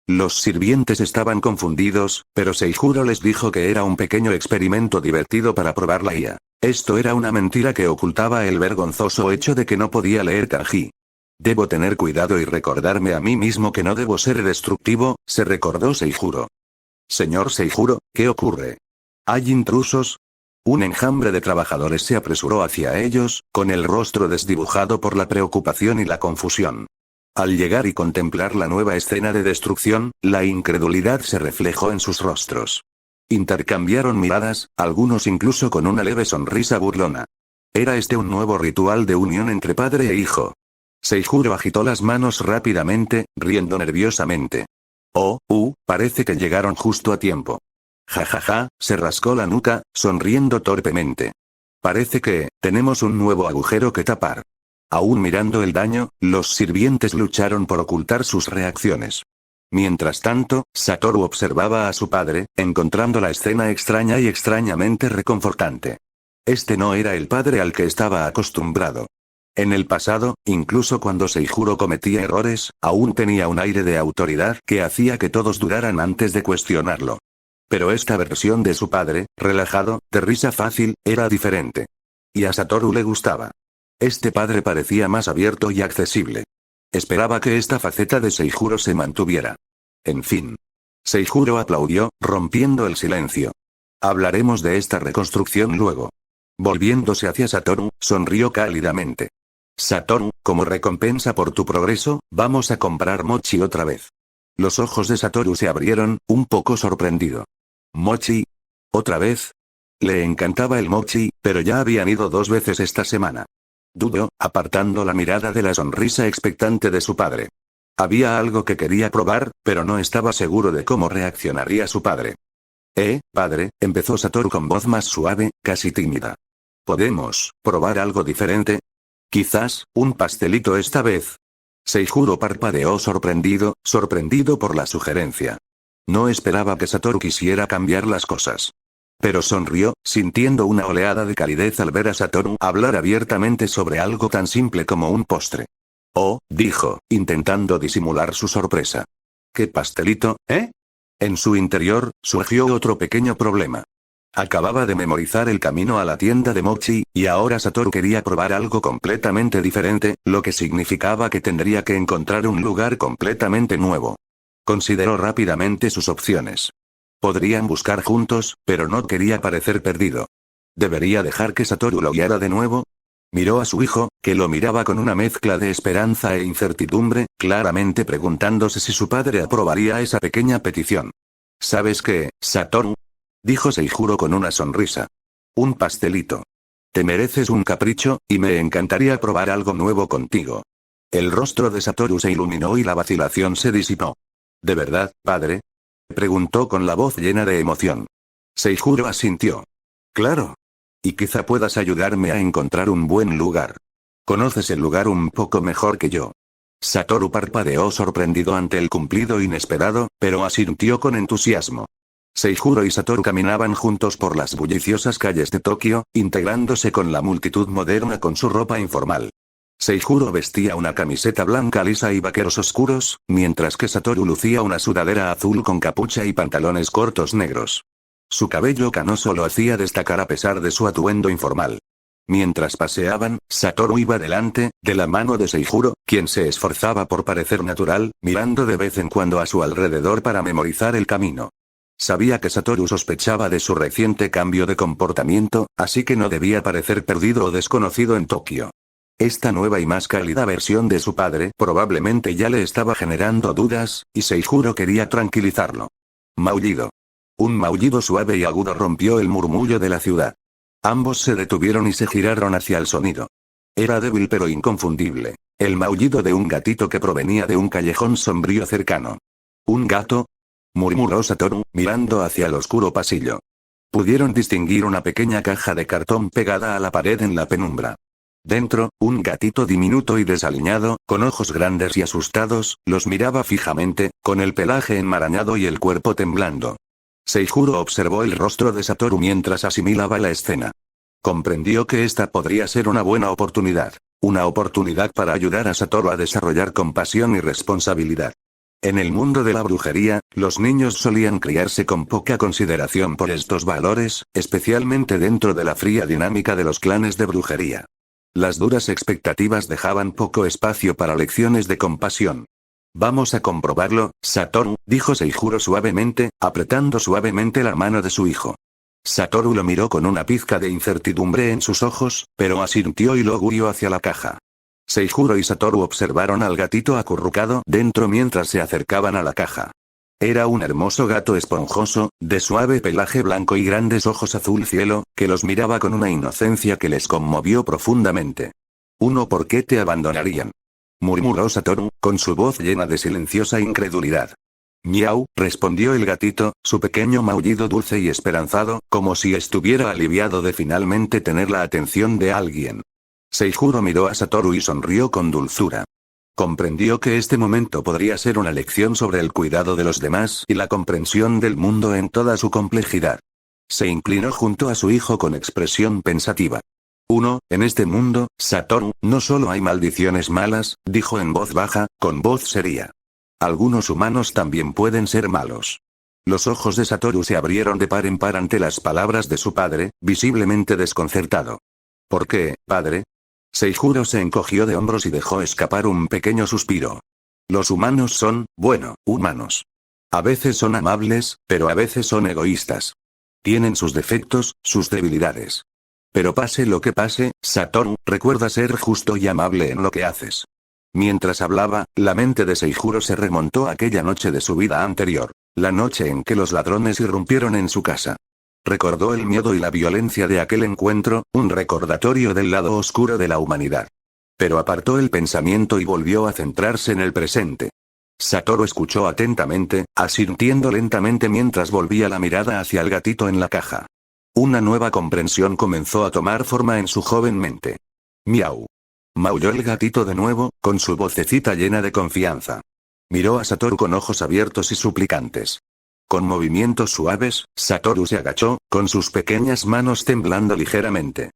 Los sirvientes estaban confundidos, pero Seijuro les dijo que era un pequeño experimento divertido para probar la IA. Esto era una mentira que ocultaba el vergonzoso hecho de que no podía leer kanji. Debo tener cuidado y recordarme a mí mismo que no debo ser destructivo, se recordó Seijuro. Señor Seijuro, ¿qué ocurre? ¿Hay intrusos? Un enjambre de trabajadores se apresuró hacia ellos, con el rostro desdibujado por la preocupación y la confusión. Al llegar y contemplar la nueva escena de destrucción, la incredulidad se reflejó en sus rostros. Intercambiaron miradas, algunos incluso con una leve sonrisa burlona. ¿Era este un nuevo ritual de unión entre padre e hijo? Seijuro agitó las manos rápidamente, riendo nerviosamente. Parece que llegaron justo a tiempo. Jajaja, se rascó la nuca, sonriendo torpemente. Parece que, tenemos un nuevo agujero que tapar. Aún mirando el daño, los sirvientes lucharon por ocultar sus reacciones. Mientras tanto, Satoru observaba a su padre, encontrando la escena extraña y extrañamente reconfortante. Este no era el padre al que estaba acostumbrado. En el pasado, incluso cuando Seijuro cometía errores, aún tenía un aire de autoridad que hacía que todos duraran antes de cuestionarlo. Pero esta versión de su padre, relajado, de risa fácil, era diferente. Y a Satoru le gustaba. Este padre parecía más abierto y accesible. Esperaba que esta faceta de Seijuro se mantuviera. En fin. Seijuro aplaudió, rompiendo el silencio. Hablaremos de esta reconstrucción luego. Volviéndose hacia Satoru, sonrió cálidamente. Satoru, como recompensa por tu progreso, vamos a comprar mochi otra vez. Los ojos de Satoru se abrieron, un poco sorprendido. ¿Mochi? ¿Otra vez? Le encantaba el mochi, pero ya habían ido 2 veces esta semana. dudó, apartando la mirada de la sonrisa expectante de su padre. Había algo que quería probar, pero no estaba seguro de cómo reaccionaría su padre. Padre, empezó Satoru con voz más suave, casi tímida. ¿Podemos probar algo diferente? Quizás, un pastelito esta vez. Seijuro parpadeó sorprendido por la sugerencia. No esperaba que Satoru quisiera cambiar las cosas. Pero sonrió, sintiendo una oleada de calidez al ver a Satoru hablar abiertamente sobre algo tan simple como un postre. Oh, dijo, intentando disimular su sorpresa. ¿Qué pastelito, En su interior, surgió otro pequeño problema. Acababa de memorizar el camino a la tienda de mochi, y ahora Satoru quería probar algo completamente diferente, lo que significaba que tendría que encontrar un lugar completamente nuevo. Consideró rápidamente sus opciones. Podrían buscar juntos, pero no quería parecer perdido. ¿Debería dejar que Satoru lo guiara de nuevo? Miró a su hijo, que lo miraba con una mezcla de esperanza e incertidumbre, claramente preguntándose si su padre aprobaría esa pequeña petición. ¿Sabes qué, Satoru?, dijo Seijuro con una sonrisa. Un pastelito. Te mereces un capricho, y me encantaría probar algo nuevo contigo. El rostro de Satoru se iluminó y la vacilación se disipó. ¿De verdad, padre?, preguntó con la voz llena de emoción. Seijuro asintió. Claro. Y quizá puedas ayudarme a encontrar un buen lugar. Conoces el lugar un poco mejor que yo. Satoru parpadeó sorprendido ante el cumplido inesperado, pero asintió con entusiasmo. Seijuro y Satoru caminaban juntos por las bulliciosas calles de Tokio, integrándose con la multitud moderna con su ropa informal. Seijuro vestía una camiseta blanca lisa y vaqueros oscuros, mientras que Satoru lucía una sudadera azul con capucha y pantalones cortos negros. Su cabello canoso lo hacía destacar a pesar de su atuendo informal. Mientras paseaban, Satoru iba delante, de la mano de Seijuro, quien se esforzaba por parecer natural, mirando de vez en cuando a su alrededor para memorizar el camino. Sabía que Satoru sospechaba de su reciente cambio de comportamiento, así que no debía parecer perdido o desconocido en Tokio. Esta nueva y más cálida versión de su padre probablemente ya le estaba generando dudas, y Seijuro quería tranquilizarlo. Maullido. Un maullido suave y agudo rompió el murmullo de la ciudad. Ambos se detuvieron y se giraron hacia el sonido. Era débil pero inconfundible. El maullido de un gatito que provenía de un callejón sombrío cercano. ¿Un gato?, murmuró Satoru, mirando hacia el oscuro pasillo. Pudieron distinguir una pequeña caja de cartón pegada a la pared en la penumbra. Dentro, un gatito diminuto y desaliñado, con ojos grandes y asustados, los miraba fijamente, con el pelaje enmarañado y el cuerpo temblando. Seijuro observó el rostro de Satoru mientras asimilaba la escena. Comprendió que esta podría ser una buena oportunidad. Una oportunidad para ayudar a Satoru a desarrollar compasión y responsabilidad. En el mundo de la brujería, los niños solían criarse con poca consideración por estos valores, especialmente dentro de la fría dinámica de los clanes de brujería. Las duras expectativas dejaban poco espacio para lecciones de compasión. Vamos a comprobarlo, Satoru, dijo Seijuro suavemente, apretando suavemente la mano de su hijo. Satoru lo miró con una pizca de incertidumbre en sus ojos, pero asintió y lo guió hacia la caja. Seijuro y Satoru observaron al gatito acurrucado dentro mientras se acercaban a la caja. Era un hermoso gato esponjoso, de suave pelaje blanco y grandes ojos azul cielo, que los miraba con una inocencia que les conmovió profundamente. ¿Por qué te abandonarían?, murmuró Satoru, con su voz llena de silenciosa incredulidad. Miau, respondió el gatito, su pequeño maullido dulce y esperanzado, como si estuviera aliviado de finalmente tener la atención de alguien. Seijuro miró a Satoru y sonrió con dulzura. Comprendió que este momento podría ser una lección sobre el cuidado de los demás y la comprensión del mundo en toda su complejidad. Se inclinó junto a su hijo con expresión pensativa. En este mundo, Satoru, no solo hay maldiciones malas, dijo en voz baja, con voz seria. Algunos humanos también pueden ser malos. Los ojos de Satoru se abrieron de par en par ante las palabras de su padre, visiblemente desconcertado. ¿Por qué, padre? Seijuro se encogió de hombros y dejó escapar un pequeño suspiro. Los humanos son, humanos. A veces son amables, pero a veces son egoístas. Tienen sus defectos, sus debilidades. Pero pase lo que pase, Satoru, recuerda ser justo y amable en lo que haces. Mientras hablaba, la mente de Seijuro se remontó a aquella noche de su vida anterior, la noche en que los ladrones irrumpieron en su casa. Recordó el miedo y la violencia de aquel encuentro, un recordatorio del lado oscuro de la humanidad. Pero apartó el pensamiento y volvió a centrarse en el presente. Satoru escuchó atentamente, asintiendo lentamente mientras volvía la mirada hacia el gatito en la caja. Una nueva comprensión comenzó a tomar forma en su joven mente. Miau. Maulló el gatito de nuevo, con su vocecita llena de confianza. Miró a Satoru con ojos abiertos y suplicantes. Con movimientos suaves, Satoru se agachó, con sus pequeñas manos temblando ligeramente.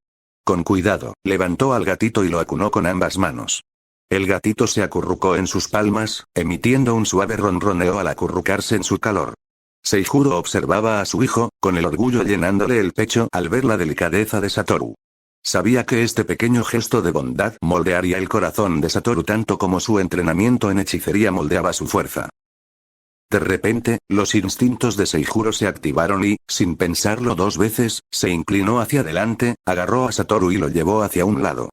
Con cuidado, levantó al gatito y lo acunó con ambas manos. El gatito se acurrucó en sus palmas, emitiendo un suave ronroneo al acurrucarse en su calor. Seijuro observaba a su hijo, con el orgullo llenándole el pecho al ver la delicadeza de Satoru. Sabía que este pequeño gesto de bondad moldearía el corazón de Satoru tanto como su entrenamiento en hechicería moldeaba su fuerza. De repente, los instintos de Seijuro se activaron y, sin pensarlo dos veces, se inclinó hacia adelante, agarró a Satoru y lo llevó hacia un lado.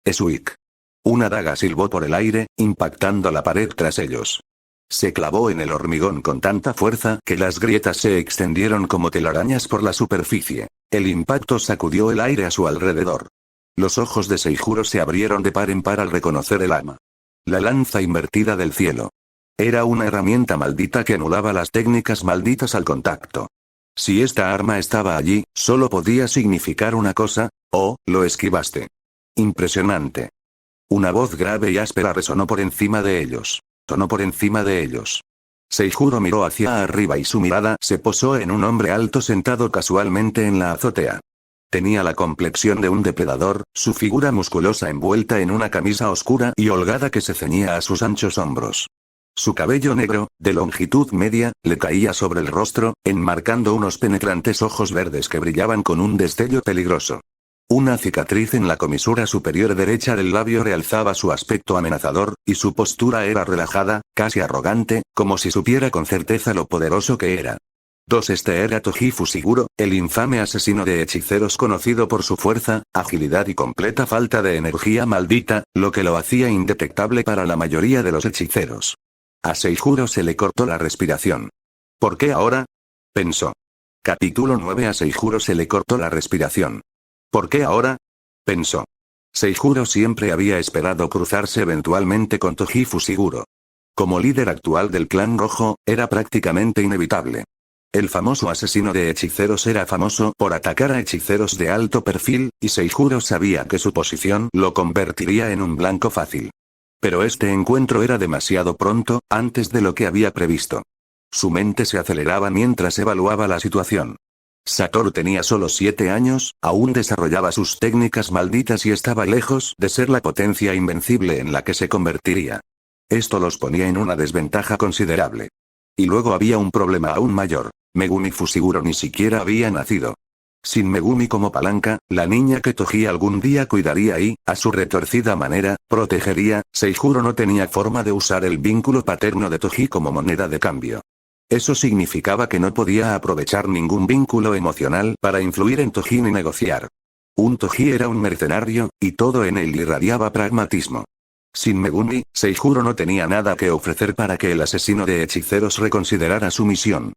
Esuik. Una daga silbó por el aire, impactando la pared tras ellos. Se clavó en el hormigón con tanta fuerza que las grietas se extendieron como telarañas por la superficie. El impacto sacudió el aire a su alrededor. Los ojos de Seijuro se abrieron de par en par al reconocer el arma. La lanza invertida del cielo. Era una herramienta maldita que anulaba las técnicas malditas al contacto. Si esta arma estaba allí, solo podía significar una cosa: oh, lo esquivaste. Impresionante. Una voz grave y áspera resonó por encima de ellos. Sonó por encima de ellos. Seijuro miró hacia arriba y su mirada se posó en un hombre alto sentado casualmente en la azotea. Tenía la complexión de un depredador, su figura musculosa envuelta en una camisa oscura y holgada que se ceñía a sus anchos hombros. Su cabello negro, de longitud media, le caía sobre el rostro, enmarcando unos penetrantes ojos verdes que brillaban con un destello peligroso. Una cicatriz en la comisura superior derecha del labio realzaba su aspecto amenazador, y su postura era relajada, casi arrogante, como si supiera con certeza lo poderoso que era. Este era Toji Fushiguro, el infame asesino de hechiceros conocido por su fuerza, agilidad y completa falta de energía maldita, lo que lo hacía indetectable para la mayoría de los hechiceros. A Seijuro se le cortó la respiración. ¿Por qué ahora?, pensó. Capítulo 9. A Seijuro se le cortó la respiración. ¿Por qué ahora?, pensó. Seijuro siempre había esperado cruzarse eventualmente con Toji Fushiguro. Como líder actual del clan rojo, era prácticamente inevitable. El famoso asesino de hechiceros era famoso por atacar a hechiceros de alto perfil, y Seijuro sabía que su posición lo convertiría en un blanco fácil. Pero este encuentro era demasiado pronto, antes de lo que había previsto. Su mente se aceleraba mientras evaluaba la situación. Satoru tenía solo 7 años, aún desarrollaba sus técnicas malditas y estaba lejos de ser la potencia invencible en la que se convertiría. Esto los ponía en una desventaja considerable. Y luego había un problema aún mayor: Megumi Fushiguro ni siquiera había nacido. Sin Megumi como palanca, la niña que Toji algún día cuidaría y, a su retorcida manera, protegería, Seijuro no tenía forma de usar el vínculo paterno de Toji como moneda de cambio. Eso significaba que no podía aprovechar ningún vínculo emocional para influir en Toji ni negociar. Un Toji era un mercenario, y todo en él irradiaba pragmatismo. Sin Megumi, Seijuro no tenía nada que ofrecer para que el asesino de hechiceros reconsiderara su misión.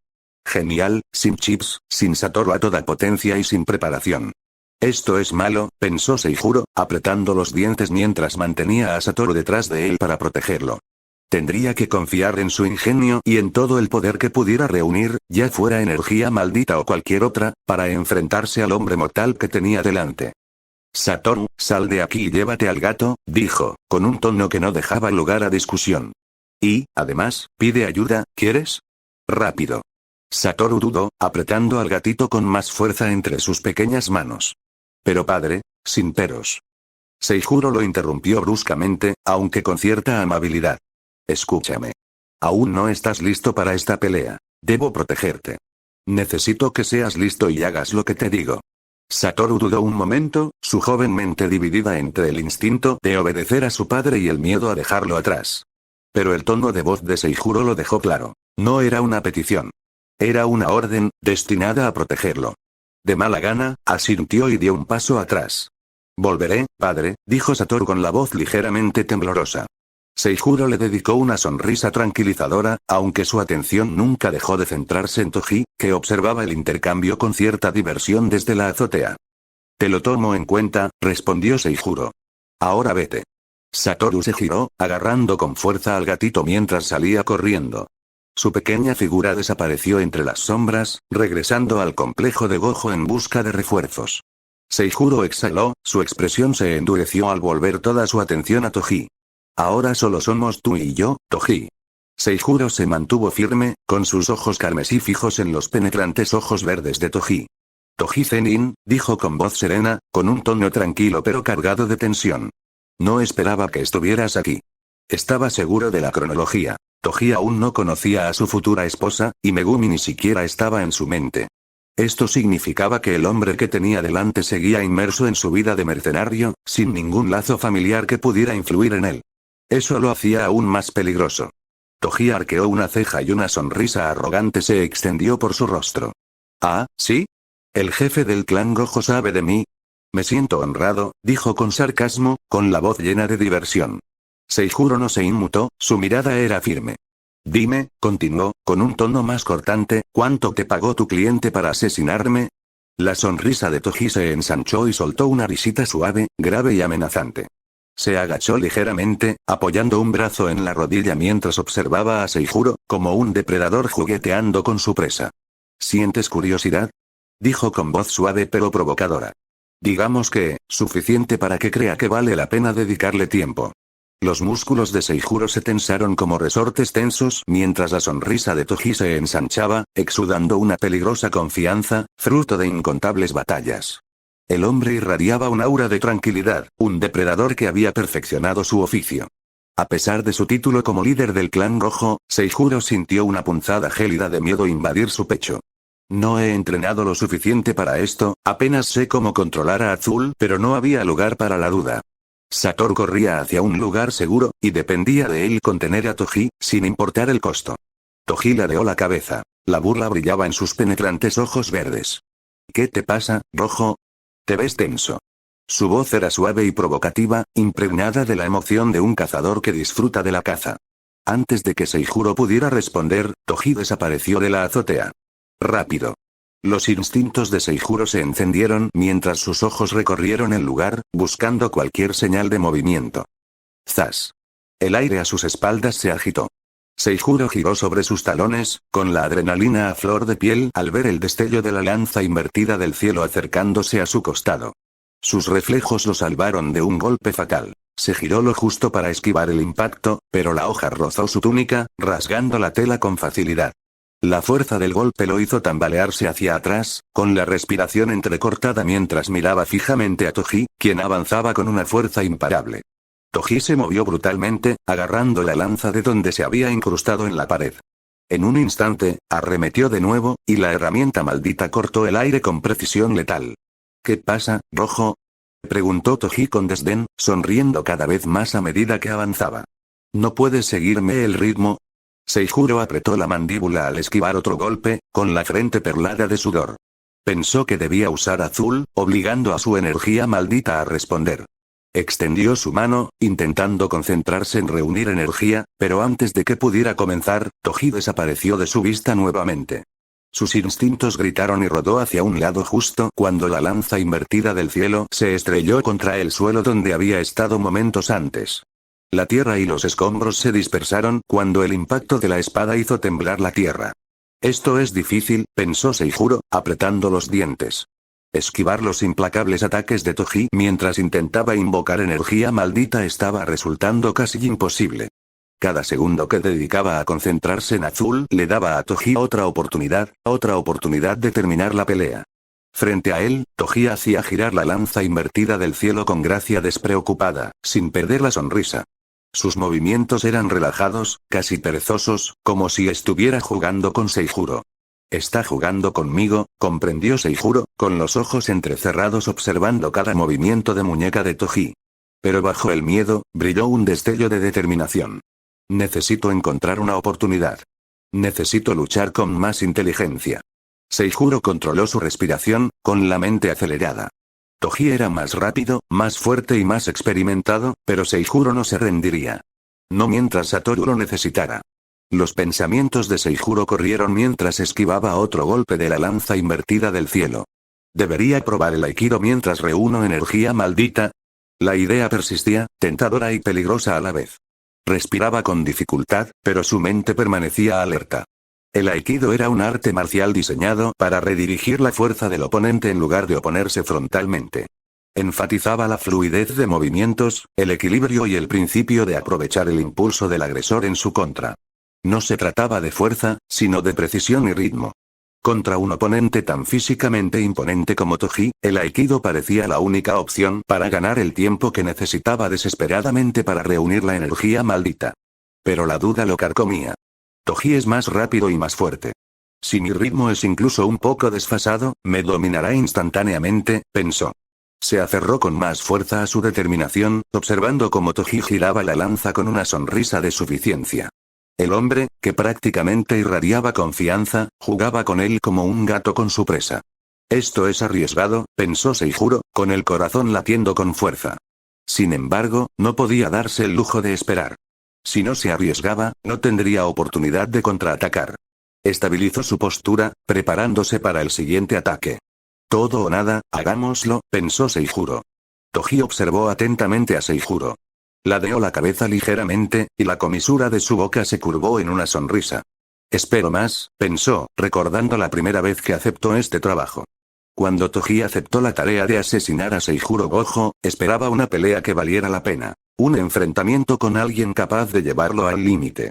Genial, sin chips, sin Satoru a toda potencia y sin preparación. Esto es malo, pensó Seijuro, apretando los dientes mientras mantenía a Satoru detrás de él para protegerlo. Tendría que confiar en su ingenio y en todo el poder que pudiera reunir, ya fuera energía maldita o cualquier otra, para enfrentarse al hombre mortal que tenía delante. Satoru, sal de aquí y llévate al gato, dijo, con un tono que no dejaba lugar a discusión. Y, además, pide ayuda, ¿quieres? Rápido. Satoru dudó, apretando al gatito con más fuerza entre sus pequeñas manos. Pero padre, sin peros. Seijuro lo interrumpió bruscamente, aunque con cierta amabilidad. Escúchame. Aún no estás listo para esta pelea. Debo protegerte. Necesito que seas listo y hagas lo que te digo. Satoru dudó un momento, su joven mente dividida entre el instinto de obedecer a su padre y el miedo a dejarlo atrás. Pero el tono de voz de Seijuro lo dejó claro. No era una petición. Era una orden, destinada a protegerlo. De mala gana, asintió y dio un paso atrás. Volveré, padre, dijo Satoru con la voz ligeramente temblorosa. Seijuro le dedicó una sonrisa tranquilizadora, aunque su atención nunca dejó de centrarse en Toji, que observaba el intercambio con cierta diversión desde la azotea. Te lo tomo en cuenta, respondió Seijuro. Ahora vete. Satoru se giró, agarrando con fuerza al gatito mientras salía corriendo. Su pequeña figura desapareció entre las sombras, regresando al complejo de Gojo en busca de refuerzos. Seijuro exhaló, su expresión se endureció al volver toda su atención a Toji. Ahora solo somos tú y yo, Toji. Seijuro se mantuvo firme, con sus ojos carmesí fijos en los penetrantes ojos verdes de Toji. Toji Zenin, dijo con voz serena, con un tono tranquilo pero cargado de tensión. No esperaba que estuvieras aquí. Estaba seguro de la cronología. Toji aún no conocía a su futura esposa, y Megumi ni siquiera estaba en su mente. Esto significaba que el hombre que tenía delante seguía inmerso en su vida de mercenario, sin ningún lazo familiar que pudiera influir en él. Eso lo hacía aún más peligroso. Toji arqueó una ceja y una sonrisa arrogante se extendió por su rostro. ¿Ah, sí? ¿El jefe del clan Gojo sabe de mí? Me siento honrado, dijo con sarcasmo, con la voz llena de diversión. Seijuro no se inmutó, su mirada era firme. Dime, continuó, con un tono más cortante, ¿cuánto te pagó tu cliente para asesinarme? La sonrisa de Toji se ensanchó y soltó una risita suave, grave y amenazante. Se agachó ligeramente, apoyando un brazo en la rodilla mientras observaba a Seijuro, como un depredador jugueteando con su presa. ¿Sientes curiosidad? Dijo con voz suave pero provocadora. Digamos que, suficiente para que crea que vale la pena dedicarle tiempo. Los músculos de Seijuro se tensaron como resortes tensos mientras la sonrisa de Toji se ensanchaba, exudando una peligrosa confianza, fruto de incontables batallas. El hombre irradiaba un aura de tranquilidad, un depredador que había perfeccionado su oficio. A pesar de su título como líder del clan Gojo, Seijuro sintió una punzada gélida de miedo invadir su pecho. No he entrenado lo suficiente para esto, apenas sé cómo controlar a Azul, pero no había lugar para la duda. Satoru corría hacia un lugar seguro, y dependía de él contener a Toji, sin importar el costo. Toji ladeó la cabeza. La burla brillaba en sus penetrantes ojos verdes. ¿Qué te pasa, Rojo? Te ves tenso. Su voz era suave y provocativa, impregnada de la emoción de un cazador que disfruta de la caza. Antes de que Seijuro pudiera responder, Toji desapareció de la azotea. Rápido. Los instintos de Seijuro se encendieron mientras sus ojos recorrieron el lugar, buscando cualquier señal de movimiento. ¡Zas! El aire a sus espaldas se agitó. Seijuro giró sobre sus talones, con la adrenalina a flor de piel al ver el destello de la lanza invertida del cielo acercándose a su costado. Sus reflejos lo salvaron de un golpe fatal. Se giró lo justo para esquivar el impacto, pero la hoja rozó su túnica, rasgando la tela con facilidad. La fuerza del golpe lo hizo tambalearse hacia atrás, con la respiración entrecortada mientras miraba fijamente a Toji, quien avanzaba con una fuerza imparable. Toji se movió brutalmente, agarrando la lanza de donde se había incrustado en la pared. En un instante, arremetió de nuevo, y la herramienta maldita cortó el aire con precisión letal. ¿Qué pasa, Rojo? Preguntó Toji con desdén, sonriendo cada vez más a medida que avanzaba. ¿No puedes seguirme el ritmo? Seijuro apretó la mandíbula al esquivar otro golpe, con la frente perlada de sudor. Pensó que debía usar Azul, obligando a su energía maldita a responder. Extendió su mano, intentando concentrarse en reunir energía, pero antes de que pudiera comenzar, Toji desapareció de su vista nuevamente. Sus instintos gritaron y rodó hacia un lado justo cuando la lanza invertida del cielo se estrelló contra el suelo donde había estado momentos antes. La tierra y los escombros se dispersaron cuando el impacto de la espada hizo temblar la tierra. Esto es difícil, pensó Seijuro, apretando los dientes. Esquivar los implacables ataques de Toji mientras intentaba invocar energía maldita estaba resultando casi imposible. Cada segundo que dedicaba a concentrarse en Azul le daba a Toji otra oportunidad de terminar la pelea. Frente a él, Toji hacía girar la lanza invertida del cielo con gracia despreocupada, sin perder la sonrisa. Sus movimientos eran relajados, casi perezosos, como si estuviera jugando con Seijuro. «Está jugando conmigo», comprendió Seijuro, con los ojos entrecerrados observando cada movimiento de muñeca de Toji. Pero bajo el miedo, brilló un destello de determinación. «Necesito encontrar una oportunidad. Necesito luchar con más inteligencia». Seijuro controló su respiración, con la mente acelerada. Toji era más rápido, más fuerte y más experimentado, pero Seijuro no se rendiría. No mientras Satoru lo necesitara. Los pensamientos de Seijuro corrieron mientras esquivaba otro golpe de la lanza invertida del cielo. ¿Debería probar el Aikido mientras reúno energía maldita? La idea persistía, tentadora y peligrosa a la vez. Respiraba con dificultad, pero su mente permanecía alerta. El Aikido era un arte marcial diseñado para redirigir la fuerza del oponente en lugar de oponerse frontalmente. Enfatizaba la fluidez de movimientos, el equilibrio y el principio de aprovechar el impulso del agresor en su contra. No se trataba de fuerza, sino de precisión y ritmo. Contra un oponente tan físicamente imponente como Toji, el Aikido parecía la única opción para ganar el tiempo que necesitaba desesperadamente para reunir la energía maldita. Pero la duda lo carcomía. Toji es más rápido y más fuerte. Si mi ritmo es incluso un poco desfasado, me dominará instantáneamente, pensó. Se aferró con más fuerza a su determinación, observando cómo Toji giraba la lanza con una sonrisa de suficiencia. El hombre, que prácticamente irradiaba confianza, jugaba con él como un gato con su presa. Esto es arriesgado, pensó Seijuro, con el corazón latiendo con fuerza. Sin embargo, no podía darse el lujo de esperar. Si no se arriesgaba, no tendría oportunidad de contraatacar. Estabilizó su postura, preparándose para el siguiente ataque. Todo o nada, hagámoslo, pensó Seijuro. Toji observó atentamente a Seijuro. Ladeó la cabeza ligeramente, y la comisura de su boca se curvó en una sonrisa. Espero más, pensó, recordando la primera vez que aceptó este trabajo. Cuando Toji aceptó la tarea de asesinar a Seijuro Gojo, esperaba una pelea que valiera la pena. Un enfrentamiento con alguien capaz de llevarlo al límite.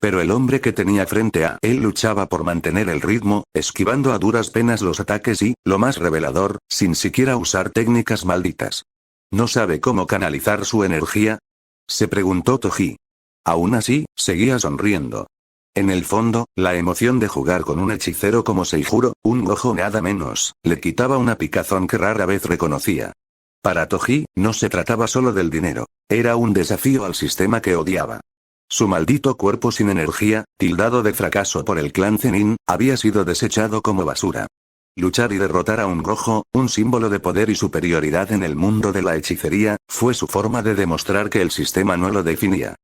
Pero el hombre que tenía frente a él luchaba por mantener el ritmo, esquivando a duras penas los ataques y, lo más revelador, sin siquiera usar técnicas malditas. ¿No sabe cómo canalizar su energía?, se preguntó Toji. Aún así, seguía sonriendo. En el fondo, la emoción de jugar con un hechicero como Seijuro, un Gojo nada menos, le quitaba una picazón que rara vez reconocía. Para Toji, no se trataba solo del dinero. Era un desafío al sistema que odiaba. Su maldito cuerpo sin energía, tildado de fracaso por el clan Zenin, había sido desechado como basura. Luchar y derrotar a un Gojo, un símbolo de poder y superioridad en el mundo de la hechicería, fue su forma de demostrar que el sistema no lo definía.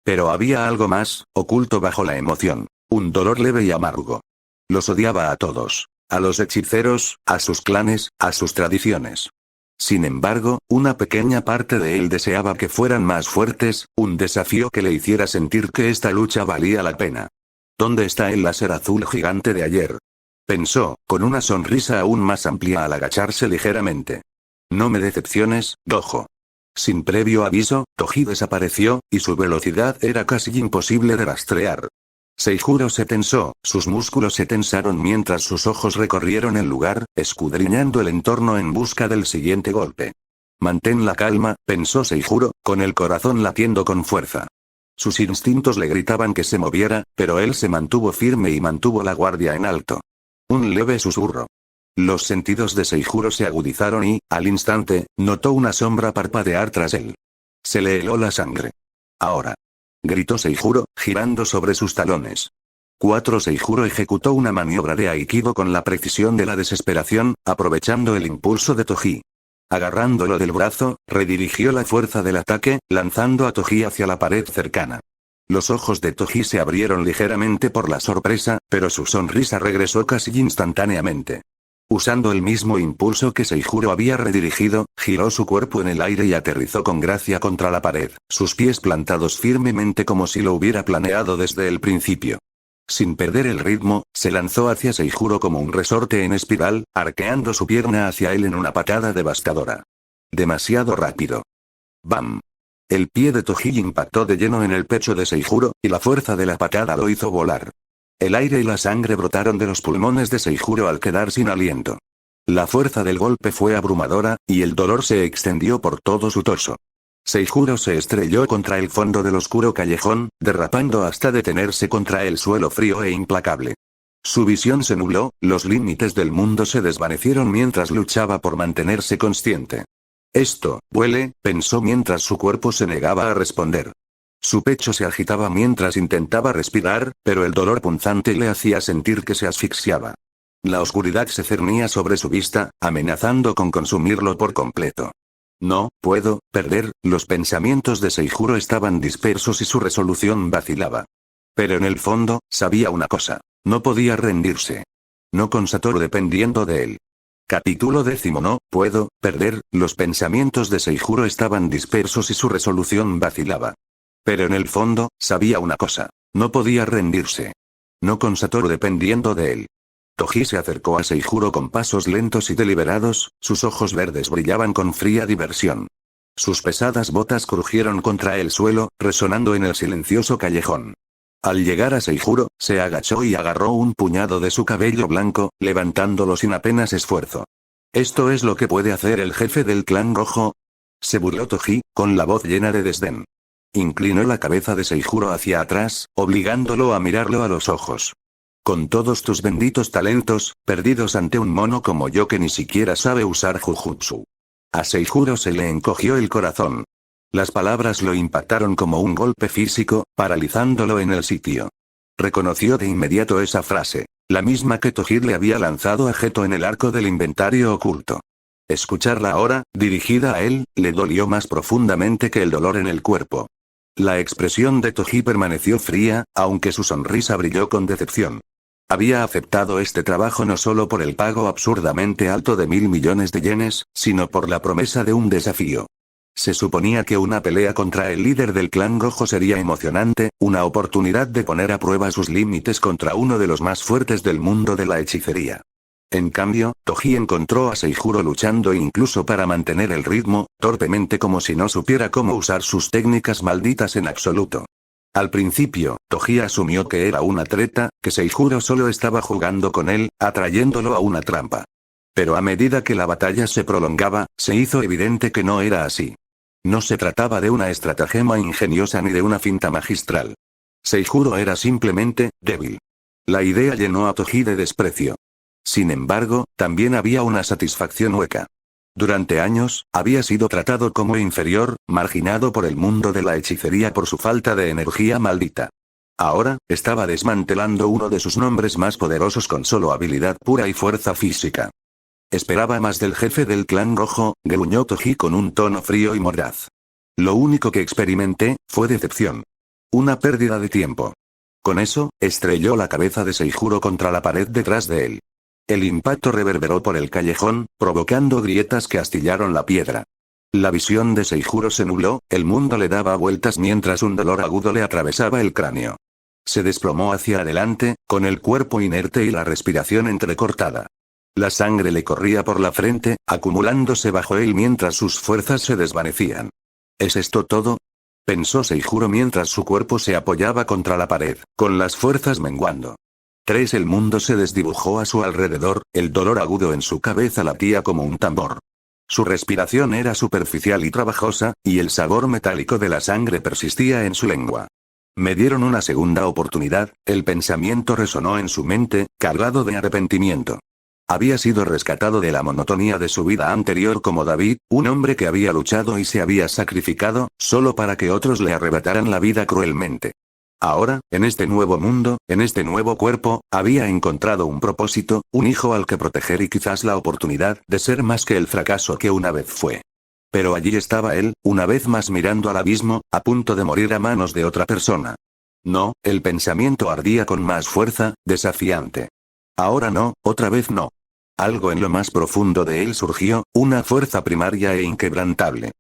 Pero había algo más, oculto bajo la emoción. Un dolor leve y amargo. Los odiaba a todos. A los hechiceros, a sus clanes, a sus tradiciones. Sin embargo, una pequeña parte de él deseaba que fueran más fuertes, un desafío que le hiciera sentir que esta lucha valía la pena. ¿Dónde está el láser azul gigante de ayer?, pensó, con una sonrisa aún más amplia al agacharse ligeramente. No me decepciones, Gojo. Sin previo aviso, Toji desapareció, y su velocidad era casi imposible de rastrear. Seijuro se tensó, sus músculos se tensaron mientras sus ojos recorrieron el lugar, escudriñando el entorno en busca del siguiente golpe. Mantén la calma, pensó Seijuro, con el corazón latiendo con fuerza. Sus instintos le gritaban que se moviera, pero él se mantuvo firme y mantuvo la guardia en alto. Un leve susurro. Los sentidos de Seijuro se agudizaron y, al instante, notó una sombra parpadear tras él. Se le heló la sangre. Ahora. Gritó Seijuro, girando sobre sus talones. Seijuro ejecutó una maniobra de Aikido con la precisión de la desesperación, aprovechando el impulso de Toji. Agarrándolo del brazo, redirigió la fuerza del ataque, lanzando a Toji hacia la pared cercana. Los ojos de Toji se abrieron ligeramente por la sorpresa, pero su sonrisa regresó casi instantáneamente. Usando el mismo impulso que Seijuro había redirigido, giró su cuerpo en el aire y aterrizó con gracia contra la pared, sus pies plantados firmemente como si lo hubiera planeado desde el principio. Sin perder el ritmo, se lanzó hacia Seijuro como un resorte en espiral, arqueando su pierna hacia él en una patada devastadora. Demasiado rápido. ¡Bam! El pie de Toji impactó de lleno en el pecho de Seijuro, y la fuerza de la patada lo hizo volar. El aire y la sangre brotaron de los pulmones de Seijuro al quedar sin aliento. La fuerza del golpe fue abrumadora, y el dolor se extendió por todo su torso. Seijuro se estrelló contra el fondo del oscuro callejón, derrapando hasta detenerse contra el suelo frío e implacable. Su visión se nubló, los límites del mundo se desvanecieron mientras luchaba por mantenerse consciente. Esto, huele, pensó mientras su cuerpo se negaba a responder. Su pecho se agitaba mientras intentaba respirar, pero el dolor punzante le hacía sentir que se asfixiaba. La oscuridad se cernía sobre su vista, amenazando con consumirlo por completo. No puedo perder. Los pensamientos de Seijuro estaban dispersos y su resolución vacilaba. Pero en el fondo, sabía una cosa. No podía rendirse. No con Satoru dependiendo de él. Capítulo 10. No puedo perder. Los pensamientos de Seijuro estaban dispersos y su resolución vacilaba. Pero en el fondo, sabía una cosa. No podía rendirse. No con Satoru dependiendo de él. Toji se acercó a Seijuro con pasos lentos y deliberados, sus ojos verdes brillaban con fría diversión. Sus pesadas botas crujieron contra el suelo, resonando en el silencioso callejón. Al llegar a Seijuro, se agachó y agarró un puñado de su cabello blanco, levantándolo sin apenas esfuerzo. ¿Esto es lo que puede hacer el jefe del clan rojo? Se burló Toji, con la voz llena de desdén. Inclinó la cabeza de Seijuro hacia atrás, obligándolo a mirarlo a los ojos. Con todos tus benditos talentos, perdidos ante un mono como yo que ni siquiera sabe usar Jujutsu. A Seijuro se le encogió el corazón. Las palabras lo impactaron como un golpe físico, paralizándolo en el sitio. Reconoció de inmediato esa frase, la misma que Toji le había lanzado a Geto en el arco del inventario oculto. Escucharla ahora, dirigida a él, le dolió más profundamente que el dolor en el cuerpo. La expresión de Toji permaneció fría, aunque su sonrisa brilló con decepción. Había aceptado este trabajo no solo por el pago absurdamente alto de 1.000 millones de yenes, sino por la promesa de un desafío. Se suponía que una pelea contra el líder del clan rojo sería emocionante, una oportunidad de poner a prueba sus límites contra uno de los más fuertes del mundo de la hechicería. En cambio, Toji encontró a Seijuro luchando incluso para mantener el ritmo, torpemente como si no supiera cómo usar sus técnicas malditas en absoluto. Al principio, Toji asumió que era una treta, que Seijuro solo estaba jugando con él, atrayéndolo a una trampa. Pero a medida que la batalla se prolongaba, se hizo evidente que no era así. No se trataba de una estratagema ingeniosa ni de una finta magistral. Seijuro era simplemente débil. La idea llenó a Toji de desprecio. Sin embargo, también había una satisfacción hueca. Durante años, había sido tratado como inferior, marginado por el mundo de la hechicería por su falta de energía maldita. Ahora, estaba desmantelando uno de sus nombres más poderosos con solo habilidad pura y fuerza física. Esperaba más del jefe del clan rojo, gruñó Toji con un tono frío y mordaz. Lo único que experimenté, fue decepción. Una pérdida de tiempo. Con eso, estrelló la cabeza de Seijuro contra la pared detrás de él. El impacto reverberó por el callejón, provocando grietas que astillaron la piedra. La visión de Seijuro se nubló, el mundo le daba vueltas mientras un dolor agudo le atravesaba el cráneo. Se desplomó hacia adelante, con el cuerpo inerte y la respiración entrecortada. La sangre le corría por la frente, acumulándose bajo él mientras sus fuerzas se desvanecían. ¿Es esto todo?, pensó Seijuro mientras su cuerpo se apoyaba contra la pared, con las fuerzas menguando. El mundo se desdibujó a su alrededor, el dolor agudo en su cabeza latía como un tambor. Su respiración era superficial y trabajosa, y el sabor metálico de la sangre persistía en su lengua. Me dieron una segunda oportunidad, el pensamiento resonó en su mente, cargado de arrepentimiento. Había sido rescatado de la monotonía de su vida anterior como David, un hombre que había luchado y se había sacrificado, solo para que otros le arrebataran la vida cruelmente. Ahora, en este nuevo mundo, en este nuevo cuerpo, había encontrado un propósito, un hijo al que proteger y quizás la oportunidad de ser más que el fracaso que una vez fue. Pero allí estaba él, una vez más mirando al abismo, a punto de morir a manos de otra persona. No, el pensamiento ardía con más fuerza, desafiante. Ahora no, otra vez no. Algo en lo más profundo de él surgió, una fuerza primaria e inquebrantable.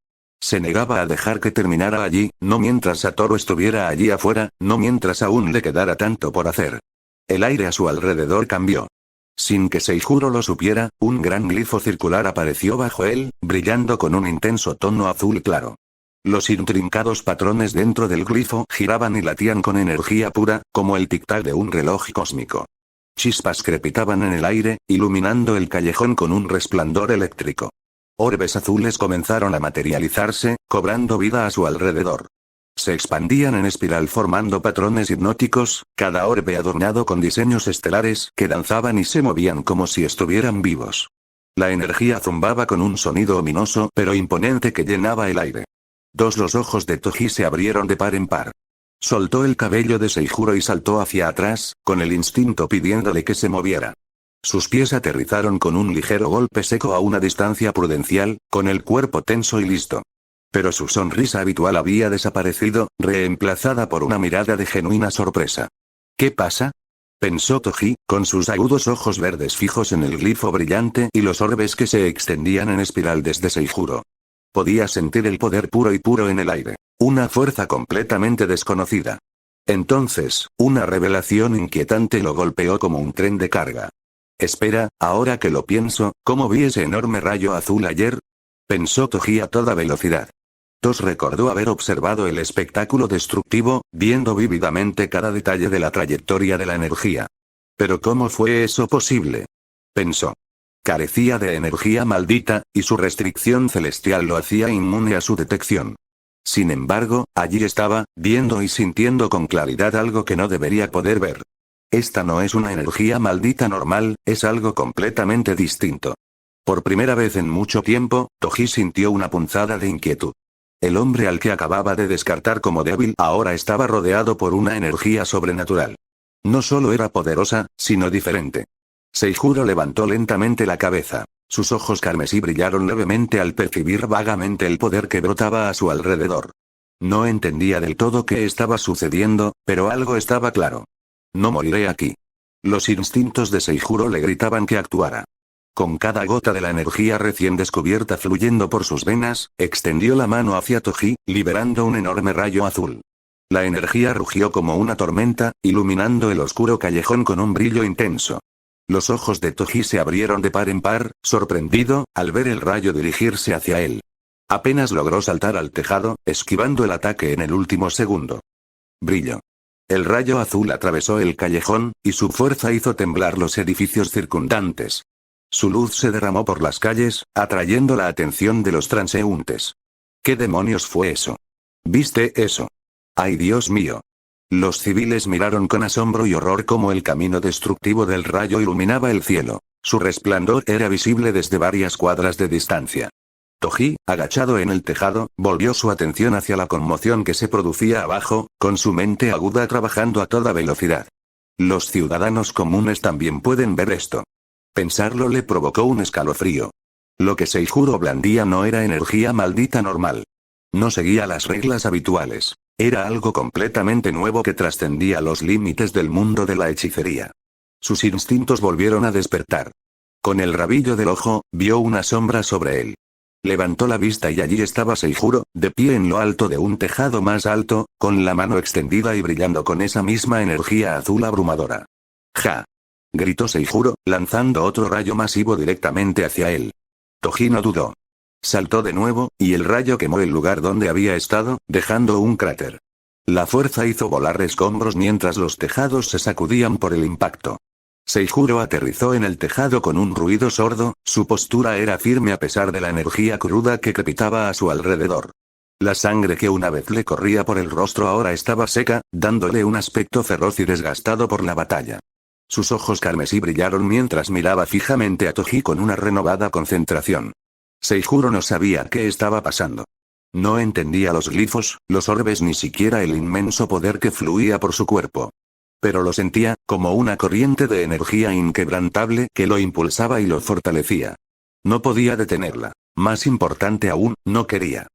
Se negaba a dejar que terminara allí, no mientras Satoru estuviera allí afuera, no mientras aún le quedara tanto por hacer. El aire a su alrededor cambió. Sin que Seijuro lo supiera, un gran glifo circular apareció bajo él, brillando con un intenso tono azul claro. Los intrincados patrones dentro del glifo giraban y latían con energía pura, como el tic-tac de un reloj cósmico. Chispas crepitaban en el aire, iluminando el callejón con un resplandor eléctrico. Orbes azules comenzaron a materializarse, cobrando vida a su alrededor. Se expandían en espiral formando patrones hipnóticos, cada orbe adornado con diseños estelares que danzaban y se movían como si estuvieran vivos. La energía zumbaba con un sonido ominoso pero imponente que llenaba el aire. Los ojos de Toji se abrieron de par en par. Soltó el cabello de Seijuro y saltó hacia atrás, con el instinto pidiéndole que se moviera. Sus pies aterrizaron con un ligero golpe seco a una distancia prudencial, con el cuerpo tenso y listo. Pero su sonrisa habitual había desaparecido, reemplazada por una mirada de genuina sorpresa. ¿Qué pasa?, pensó Toji, con sus agudos ojos verdes fijos en el glifo brillante y los orbes que se extendían en espiral desde Seijuro. Podía sentir el poder puro y puro en el aire, una fuerza completamente desconocida. Entonces, una revelación inquietante lo golpeó como un tren de carga. Espera, ahora que lo pienso, ¿cómo vi ese enorme rayo azul ayer?, pensó Toji a toda velocidad. Tosh recordó haber observado el espectáculo destructivo, viendo vívidamente cada detalle de la trayectoria de la energía. ¿Pero cómo fue eso posible?, pensó. Carecía de energía maldita, y su restricción celestial lo hacía inmune a su detección. Sin embargo, allí estaba, viendo y sintiendo con claridad algo que no debería poder ver. Esta no es una energía maldita normal, es algo completamente distinto. Por primera vez en mucho tiempo, Toji sintió una punzada de inquietud. El hombre al que acababa de descartar como débil ahora estaba rodeado por una energía sobrenatural. No solo era poderosa, sino diferente. Seijuro levantó lentamente la cabeza. Sus ojos carmesí brillaron levemente al percibir vagamente el poder que brotaba a su alrededor. No entendía del todo qué estaba sucediendo, pero algo estaba claro. No moriré aquí. Los instintos de Seijuro le gritaban que actuara. Con cada gota de la energía recién descubierta fluyendo por sus venas, extendió la mano hacia Toji, liberando un enorme rayo azul. La energía rugió como una tormenta, iluminando el oscuro callejón con un brillo intenso. Los ojos de Toji se abrieron de par en par, sorprendido, al ver el rayo dirigirse hacia él. Apenas logró saltar al tejado, esquivando el ataque en el último segundo. Brillo. El rayo azul atravesó el callejón, y su fuerza hizo temblar los edificios circundantes. Su luz se derramó por las calles, atrayendo la atención de los transeúntes. ¿Qué demonios fue eso? ¿Viste eso? ¡Ay, Dios mío! Los civiles miraron con asombro y horror cómo el camino destructivo del rayo iluminaba el cielo. Su resplandor era visible desde varias cuadras de distancia. Toji, agachado en el tejado, volvió su atención hacia la conmoción que se producía abajo, con su mente aguda trabajando a toda velocidad. Los ciudadanos comunes también pueden ver esto. Pensarlo le provocó un escalofrío. Lo que Seijuro blandía no era energía maldita normal. No seguía las reglas habituales. Era algo completamente nuevo que trascendía los límites del mundo de la hechicería. Sus instintos volvieron a despertar. Con el rabillo del ojo, vio una sombra sobre él. Levantó la vista y allí estaba Seijuro, de pie en lo alto de un tejado más alto, con la mano extendida y brillando con esa misma energía azul abrumadora. ¡Ja! Gritó Seijuro, lanzando otro rayo masivo directamente hacia él. Toji no dudó. Saltó de nuevo, y el rayo quemó el lugar donde había estado, dejando un cráter. La fuerza hizo volar escombros mientras los tejados se sacudían por el impacto. Seijuro aterrizó en el tejado con un ruido sordo, su postura era firme a pesar de la energía cruda que crepitaba a su alrededor. La sangre que una vez le corría por el rostro ahora estaba seca, dándole un aspecto feroz y desgastado por la batalla. Sus ojos carmesí brillaron mientras miraba fijamente a Toji con una renovada concentración. Seijuro no sabía qué estaba pasando. No entendía los glifos, los orbes ni siquiera el inmenso poder que fluía por su cuerpo. Pero lo sentía, como una corriente de energía inquebrantable que lo impulsaba y lo fortalecía. No podía detenerla. Más importante aún, no quería.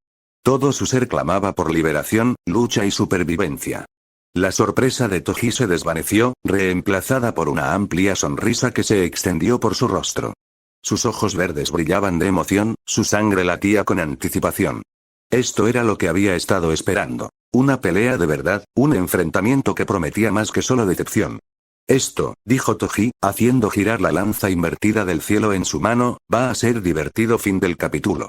Todo su ser clamaba por liberación, lucha y supervivencia. La sorpresa de Toji se desvaneció, reemplazada por una amplia sonrisa que se extendió por su rostro. Sus ojos verdes brillaban de emoción, su sangre latía con anticipación. Esto era lo que había estado esperando. Una pelea de verdad, un enfrentamiento que prometía más que solo decepción. Esto, dijo Toji, haciendo girar la lanza invertida del cielo en su mano, va a ser divertido. Fin del capítulo.